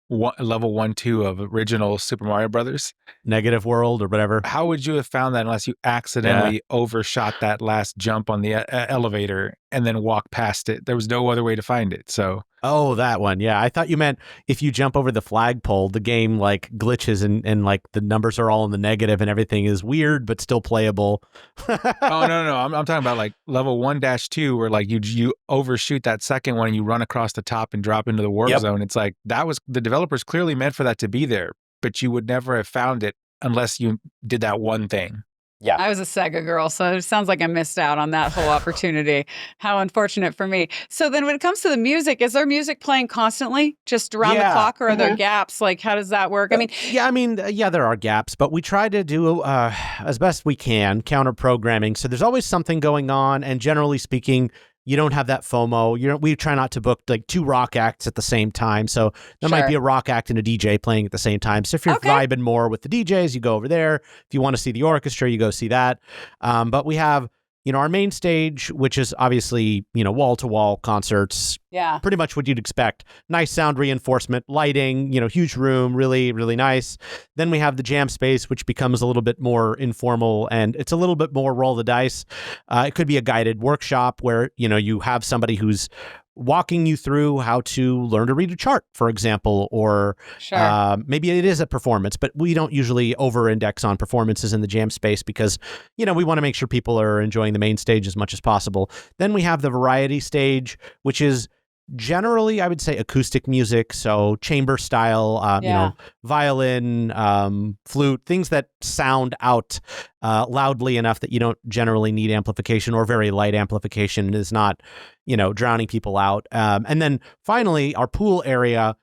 Speaker 2: level 1-2 of original Super Mario Brothers.
Speaker 4: Negative World or whatever.
Speaker 2: How would you have found that unless you accidentally overshot that last jump on the elevator and then walk past it? There was no other way to find it. So
Speaker 4: oh, that one. Yeah. I thought you meant if you jump over the flagpole, the game like glitches and like the numbers are all in the negative and everything is weird, but still playable.
Speaker 2: Oh, no. I'm talking about like level 1-2 where like you overshoot that second one and you run across the top and drop into the warp zone. It's like that was the developers clearly meant for that to be there, but you would never have found it unless you did that one thing.
Speaker 4: Yeah.
Speaker 1: I was a Sega girl, so it sounds like I missed out on that whole opportunity. How unfortunate for me. So then when it comes to the music, is there music playing constantly just around the clock, or are there gaps? Like, how does that work? I mean,
Speaker 4: there are gaps, but we try to do as best we can counter programming. So there's always something going on. And generally speaking, you don't have that FOMO. We try not to book like 2 rock acts at the same time. So there might be a rock act and a DJ playing at the same time. So if you're vibing more with the DJs, you go over there. If you want to see the orchestra, you go see that. But we have, our main stage, which is obviously, wall-to-wall concerts.
Speaker 1: Yeah.
Speaker 4: Pretty much what you'd expect. Nice sound reinforcement, lighting, huge room, really, really nice. Then we have the jam space, which becomes a little bit more informal, and it's a little bit more roll the dice. It could be a guided workshop where, you have somebody who's walking you through how to learn to read a chart, for example, or maybe it is a performance, but we don't usually over-index on performances in the jam space because, we want to make sure people are enjoying the main stage as much as possible. Then we have the variety stage, which is generally, I would say, acoustic music, so chamber style, violin, flute, things that sound out loudly enough that you don't generally need amplification, or very light amplification is not, drowning people out. And then finally, our pool area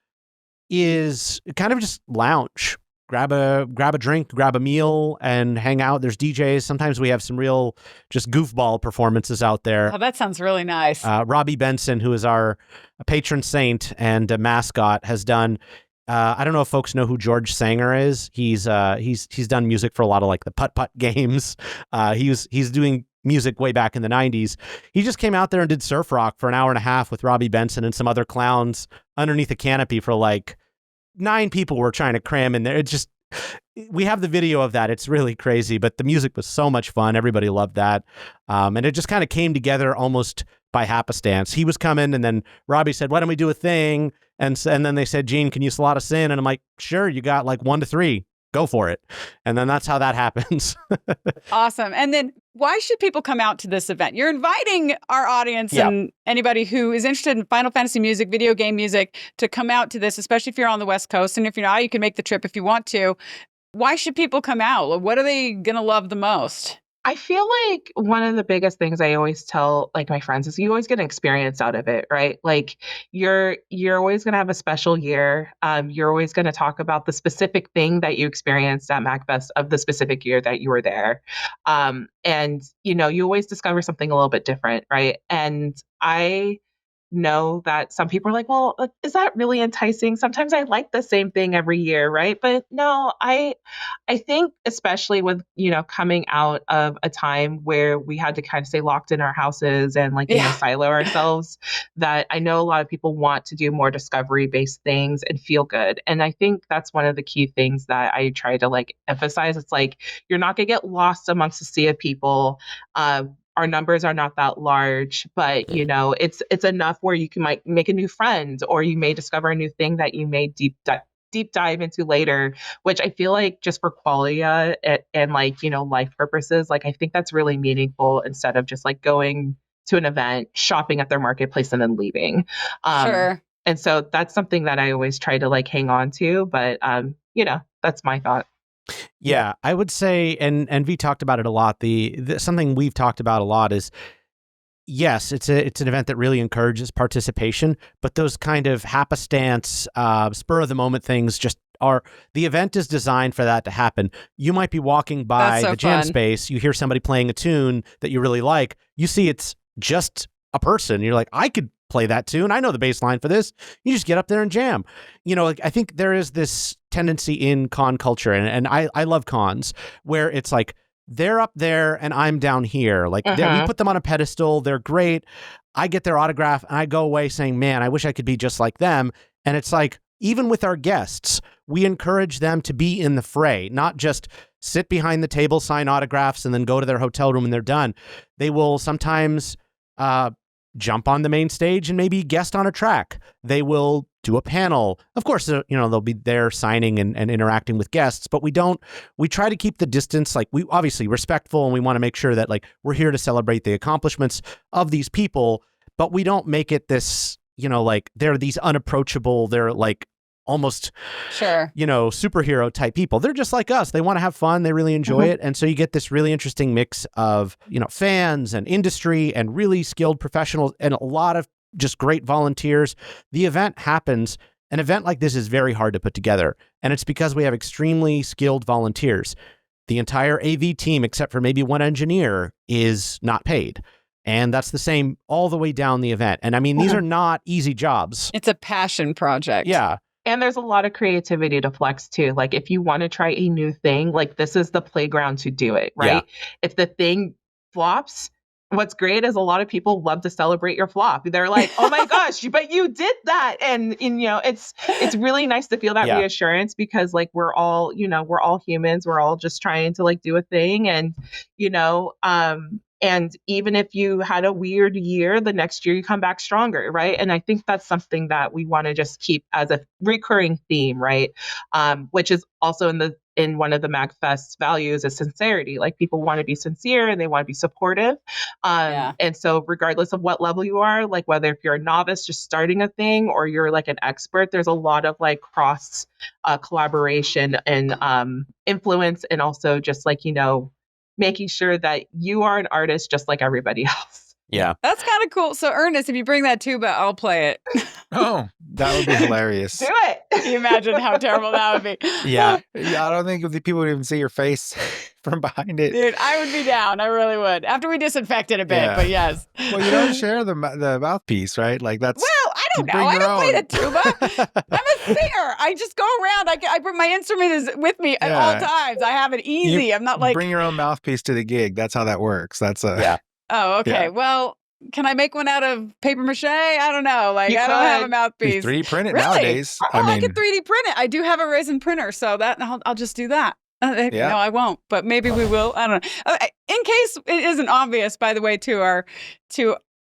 Speaker 4: is kind of just lounge. Grab a drink, grab a meal, and hang out. There's DJs. Sometimes we have some real just goofball performances out there.
Speaker 1: Oh, that sounds really nice.
Speaker 4: Robbie Benson, who is our patron saint and a mascot, has done. I don't know if folks know who George Sanger is. He's done music for a lot of like the putt-putt games. He's doing music way back in the 90s. He just came out there and did surf rock for an hour and a half with Robbie Benson and some other clowns underneath a canopy for like 9 people were trying to cram in there. It's just, we have the video of that. It's really crazy, but the music was so much fun. Everybody loved that. And it just kind of came together almost by happenstance. He was coming, and then Robbie said, why don't we do a thing? And then they said, Gene, can you slot us in? And I'm like, sure, you got like 1 to 3. Go for it. And then that's how that happens.
Speaker 1: Awesome. And then why should people come out to this event? You're inviting our audience and anybody who is interested in Final Fantasy music, video game music, to come out to this, especially if you're on the West Coast. And if you're not, you can make the trip if you want to. Why should people come out? What are they going to love the most?
Speaker 3: I feel like one of the biggest things I always tell like my friends is you always get an experience out of it, right? Like you're always going to have a special year. You're always going to talk about the specific thing that you experienced at MAGWest of the specific year that you were there. And you always discover something a little bit different, right? And I know that some people are like, well, is that really enticing? Sometimes I like the same thing every year, right? But no, I think especially with, coming out of a time where we had to kind of stay locked in our houses and like, silo ourselves, that I know a lot of people want to do more discovery-based things and feel good. And I think that's one of the key things that I try to like emphasize. It's like, you're not going to get lost amongst a sea of people. Our numbers are not that large, but it's enough where you might make a new friend, or you may discover a new thing that you may deep dive into later, which I feel like just for qualia and like, life purposes, like I think that's really meaningful instead of just like going to an event, shopping at their marketplace and then leaving.
Speaker 1: Sure.
Speaker 3: And so that's something that I always try to like hang on to, but that's my thought.
Speaker 4: Yeah, I would say, and V talked about it a lot. The something we've talked about a lot is, yes, it's an event that really encourages participation, but those kind of happenstance, spur of the moment things just are. The event is designed for that to happen. You might be walking by the jam space, you hear somebody playing a tune that you really like. You see it's just a person. You're like, I could play that tune. I know the bass line for this. You just get up there and jam. I think there is this tendency in con culture, and I love cons, where it's like, they're up there and I'm down here. Like we put them on a pedestal. They're great. I get their autograph and I go away saying, man, I wish I could be just like them. And it's like, even with our guests, we encourage them to be in the fray, not just sit behind the table, sign autographs, and then go to their hotel room and they're done. They will sometimes jump on the main stage and maybe guest on a track. They will do a panel. Of course, they'll be there signing and interacting with guests, but we try to keep the distance. Like, we obviously respectful, and we want to make sure that like we're here to celebrate the accomplishments of these people, but we don't make it this, like they're these unapproachable, they're like almost,
Speaker 1: Sure.
Speaker 4: superhero type people. They're just like us. They want to have fun. They really enjoy it. And so you get this really interesting mix of, fans and industry and really skilled professionals and a lot of just great volunteers. The event happens. An event like this is very hard to put together. And it's because we have extremely skilled volunteers. The entire AV team, except for maybe one engineer, is not paid. And that's the same all the way down the event. And I mean, these are not easy jobs.
Speaker 1: It's a passion project.
Speaker 4: Yeah.
Speaker 3: And there's a lot of creativity to flex too. Like if you want to try a new thing, like this is the playground to do it, right? Yeah. If the thing flops, what's great is a lot of people love to celebrate your flop. They're like, "Oh my gosh, but you did that!" And it's really nice to feel that reassurance because like we're all humans. We're all just trying to like do a thing, and and even if you had a weird year, the next year you come back stronger, right? And I think that's something that we want to just keep as a recurring theme, right? Which is also in one of the MAGFest's values is sincerity. Like people want to be sincere and they want to be supportive. And so regardless of what level you are, like whether if you're a novice just starting a thing or you're like an expert, there's a lot of like cross collaboration and influence and also just like, making sure that you are an artist just like everybody else.
Speaker 4: Yeah.
Speaker 1: That's kind of cool. So Ernest, if you bring that tuba, I'll play it.
Speaker 2: Oh, that would be hilarious.
Speaker 3: Do it.
Speaker 1: Can you imagine how terrible that would be?
Speaker 2: Yeah. I don't think the people would even see your face from behind it.
Speaker 1: Dude, I would be down. I really would. After we disinfect it a bit, but yes.
Speaker 2: Well, you don't share the mouthpiece, right? Like that's...
Speaker 1: Well, I don't know. I don't play the tuba. I'm a singer. I just go around. I bring my instrument is with me at all times. I have it easy. I'm not like...
Speaker 2: Bring your own mouthpiece to the gig. That's how that works. That's a...
Speaker 4: Yeah.
Speaker 1: Oh, okay. Yeah. Well, can I make one out of paper mache? I don't know. Like, I don't have a mouthpiece.
Speaker 2: 3D print it
Speaker 1: really?
Speaker 2: nowadays.
Speaker 1: I can 3D print it. I do have a resin printer, so that I'll just do that. No, I won't. But maybe we will. I don't know. In case it isn't obvious, by the way, to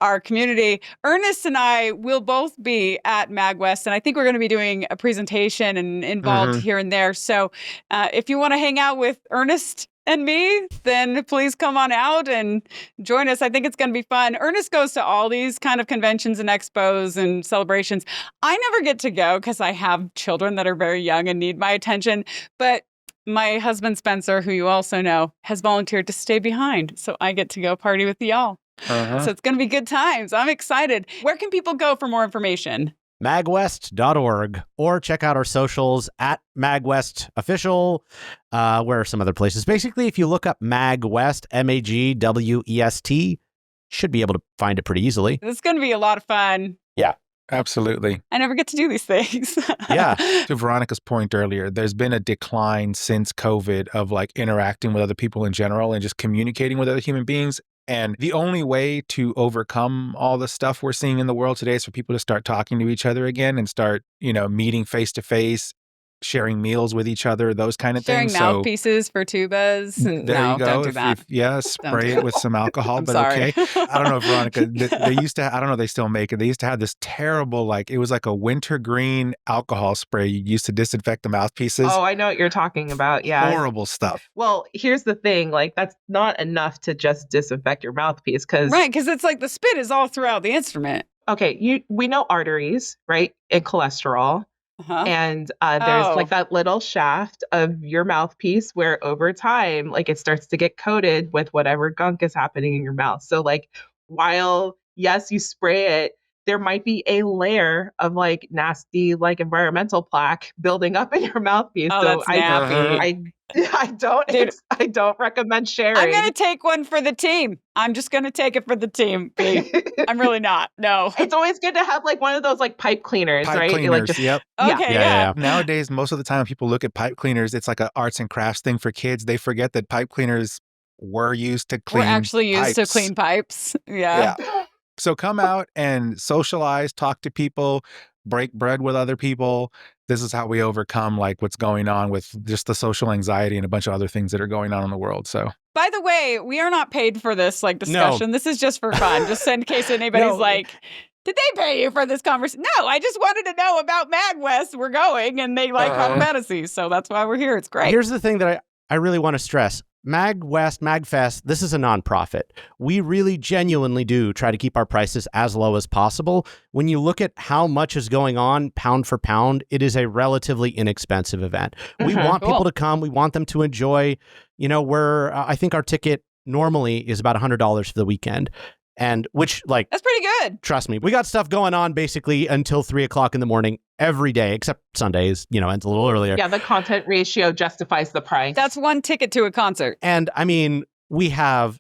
Speaker 1: our community, Ernest and I will both be at MAGWest, and I think we're going to be doing a presentation and involved here and there. So if you want to hang out with Ernest and me, then please come on out and join us. I think it's going to be fun. Ernest goes to all these kind of conventions and expos and celebrations. I never get to go because I have children that are very young and need my attention. But my husband, Spencer, who you also know, has volunteered to stay behind. So I get to go party with y'all. So it's going to be good times. I'm excited. Where can people go for more information?
Speaker 4: MAGWest.org, or check out our socials at MAGWest Official. Where are some other places? Basically, if you look up MAGWest, MAGWEST, should be able to find it pretty easily.
Speaker 1: It's going to be a lot of fun.
Speaker 4: Yeah.
Speaker 2: Absolutely.
Speaker 1: I never get to do these things.
Speaker 4: Yeah.
Speaker 2: To Veronica's point earlier, there's been a decline since COVID of like interacting with other people in general and just communicating with other human beings. And the only way to overcome all the stuff we're seeing in the world today is for people to start talking to each other again and start, meeting face to face, sharing meals with each other, those kind of things.
Speaker 1: Sharing mouthpieces for tubas.
Speaker 2: There you go.
Speaker 1: Don't do that.
Speaker 2: Spray it with some alcohol, but sorry. Okay. I don't know, Veronica, they used to, I don't know if they still make it. They used to have this terrible, it was like a wintergreen alcohol spray you used to disinfect the mouthpieces.
Speaker 3: Oh, I know what you're talking about. Yeah.
Speaker 2: Horrible stuff.
Speaker 3: Well, here's the thing. That's not enough to just disinfect your mouthpiece.
Speaker 1: Right, because it's like the spit is all throughout the instrument.
Speaker 3: Okay, we know arteries, right, and cholesterol. And there's that little shaft of your mouthpiece where over time, it starts to get coated with whatever gunk is happening in your mouth. So while, yes, you spray it, there might be a layer of nasty, environmental plaque building up in your mouthpiece.
Speaker 1: Oh,
Speaker 3: so
Speaker 1: that's
Speaker 3: I don't recommend sharing.
Speaker 1: I'm going to take one for the team. I'm just going to take it for the team. I'm really not. No.
Speaker 3: It's always good to have one of those pipe cleaners, right?
Speaker 2: Cleaners, yep.
Speaker 1: Okay, yeah.
Speaker 2: Nowadays, most of the time people look at pipe cleaners, it's like an arts and crafts thing for kids. They forget that pipe cleaners were used to clean
Speaker 1: We're actually used to
Speaker 2: pipes.
Speaker 1: clean pipes. Yeah.
Speaker 2: So come out and socialize, talk to people, break bread with other people. This is how we overcome what's going on with just the social anxiety and a bunch of other things that are going on in the world. So,
Speaker 1: by the way, we are not paid for this discussion. No. This is just for fun. Just in case anybody's did they pay you for this conversation? No, I just wanted to know about MAGWest. We're going and they like Final Fantasy. So that's why we're here. It's great.
Speaker 4: Here's the thing that I really want to stress, MAGWest, MAGFest, this is a nonprofit. We really genuinely do try to keep our prices as low as possible. When you look at how much is going on pound for pound, it is a relatively inexpensive event. We want people to come. We want them to enjoy, I think our ticket normally is about $100 for the weekend. And which,
Speaker 1: that's pretty good.
Speaker 4: Trust me, we got stuff going on basically until 3 o'clock in the morning every day, except Sundays, ends a little earlier.
Speaker 3: Yeah, the content ratio justifies the price.
Speaker 1: That's one ticket to a concert.
Speaker 4: And I mean, we have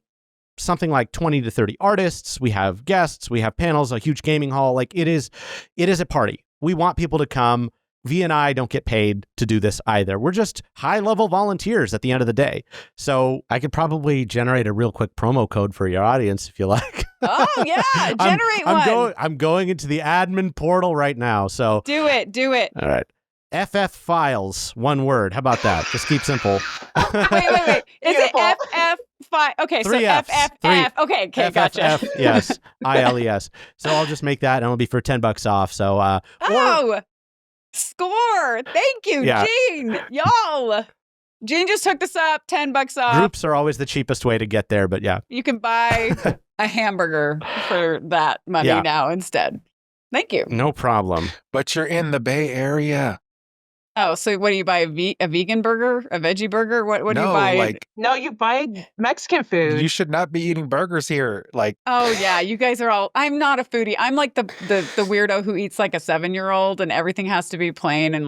Speaker 4: something like 20 to 30 artists. We have guests. We have panels, a huge gaming hall. It is a party. We want people to come. V and I don't get paid to do this either. We're just high-level volunteers at the end of the day. So I could probably generate a real quick promo code for your audience if you like.
Speaker 1: Oh, yeah. Generate one.
Speaker 4: I'm going into the admin portal right now. So
Speaker 1: do it.
Speaker 4: All right. FF Files, one word. How about that? Just keep simple.
Speaker 1: Wait. Is it FF? Okay,
Speaker 4: Three
Speaker 1: so
Speaker 4: Fs.
Speaker 1: FFF. Okay, gotcha.
Speaker 4: FFF, yes. ILES. So I'll just make that and it'll be for $10 off. So,
Speaker 1: score. Thank you,
Speaker 4: Yeah.
Speaker 1: Gene. Y'all. Gene just hooked us up, $10 off.
Speaker 4: Groups are always the cheapest way to get there, but yeah.
Speaker 1: You can buy a hamburger for that money now instead. Thank you.
Speaker 4: No problem.
Speaker 2: But you're in the Bay Area.
Speaker 1: Oh, so what do you buy? A vegan burger? A veggie burger? What do you buy?
Speaker 3: No, you buy Mexican food.
Speaker 2: You should not be eating burgers here.
Speaker 1: Oh yeah, you guys are all. I'm not a foodie. I'm like the weirdo who eats like a 7-year-old and everything has to be plain and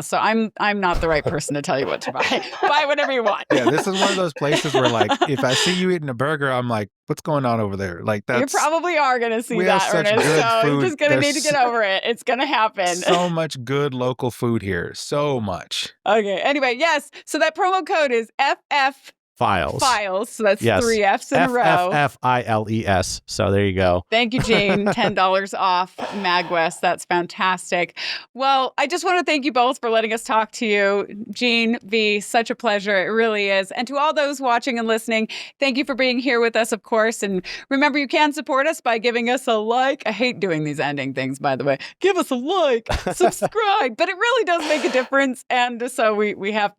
Speaker 1: So I'm not the right person to tell you what to buy. Buy whatever you want.
Speaker 2: Yeah, this is one of those places where if I see you eating a burger, I'm like, what's going on over there?
Speaker 1: You probably are gonna see that, Ernest. So you're just gonna need to get over it. It's gonna happen.
Speaker 2: So much good local food here. So much.
Speaker 1: Okay. Anyway, yes. So that promo code is FF Files. So that's 3 Fs in a row.
Speaker 4: FFFILES. So there you go.
Speaker 1: Thank you, Jane. $10 off MAGWest. That's fantastic. Well, I just want to thank you both for letting us talk to you. Gene, V, such a pleasure. It really is. And to all those watching and listening, thank you for being here with us, of course. And remember, you can support us by giving us a like. I hate doing these ending things, by the way. Give us a like, subscribe. But it really does make a difference. And so we have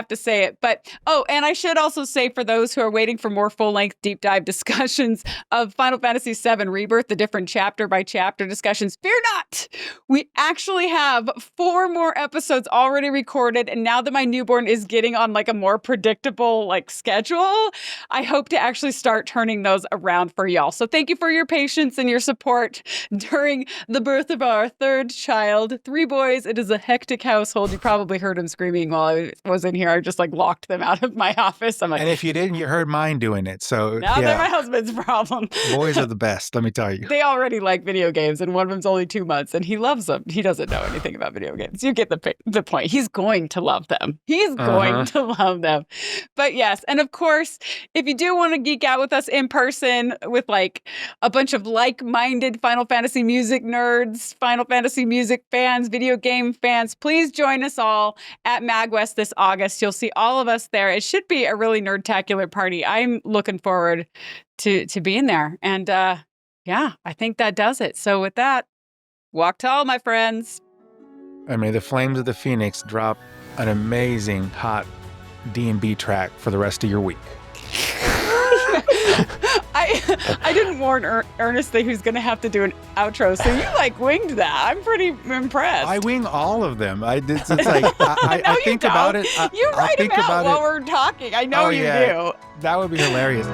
Speaker 1: to say it. But, and I should also say, for those who are waiting for more full-length deep dive discussions of Final Fantasy VII Rebirth, the different chapter by chapter discussions, fear not. We actually have 4 more episodes already recorded, and now that my newborn is getting on a more predictable schedule, I hope to actually start turning those around for y'all. So thank you for your patience and your support during the birth of our 3rd child. 3 boys. It is a hectic household. You probably heard him screaming while I was in here. I just locked them out of my office.
Speaker 2: And if you didn't, you heard mine doing it. So
Speaker 1: now they're my husband's problem.
Speaker 2: Boys are the best, let me tell you.
Speaker 1: They already like video games, and one of them's only 2 months, and he loves them. He doesn't know anything about video games. You get the point. He's going to love them. He's going to love them. But yes, and of course, if you do want to geek out with us in person with a bunch of like-minded Final Fantasy music nerds, Final Fantasy music fans, video game fans, please join us all at MAGWest this August. You'll see all of us there. It should be a really nerdtacular party. I'm looking forward to being there. And I think that does it. So with that, walk tall, my friends.
Speaker 2: And may the flames of the Phoenix drop an amazing hot D&B track for the rest of your week.
Speaker 1: I didn't warn Ernest that he was going to have to do an outro, so you winged that. I'm pretty impressed.
Speaker 2: I wing all of them. I think about it.
Speaker 1: You write them out while we're talking. I know you do.
Speaker 2: That would be hilarious.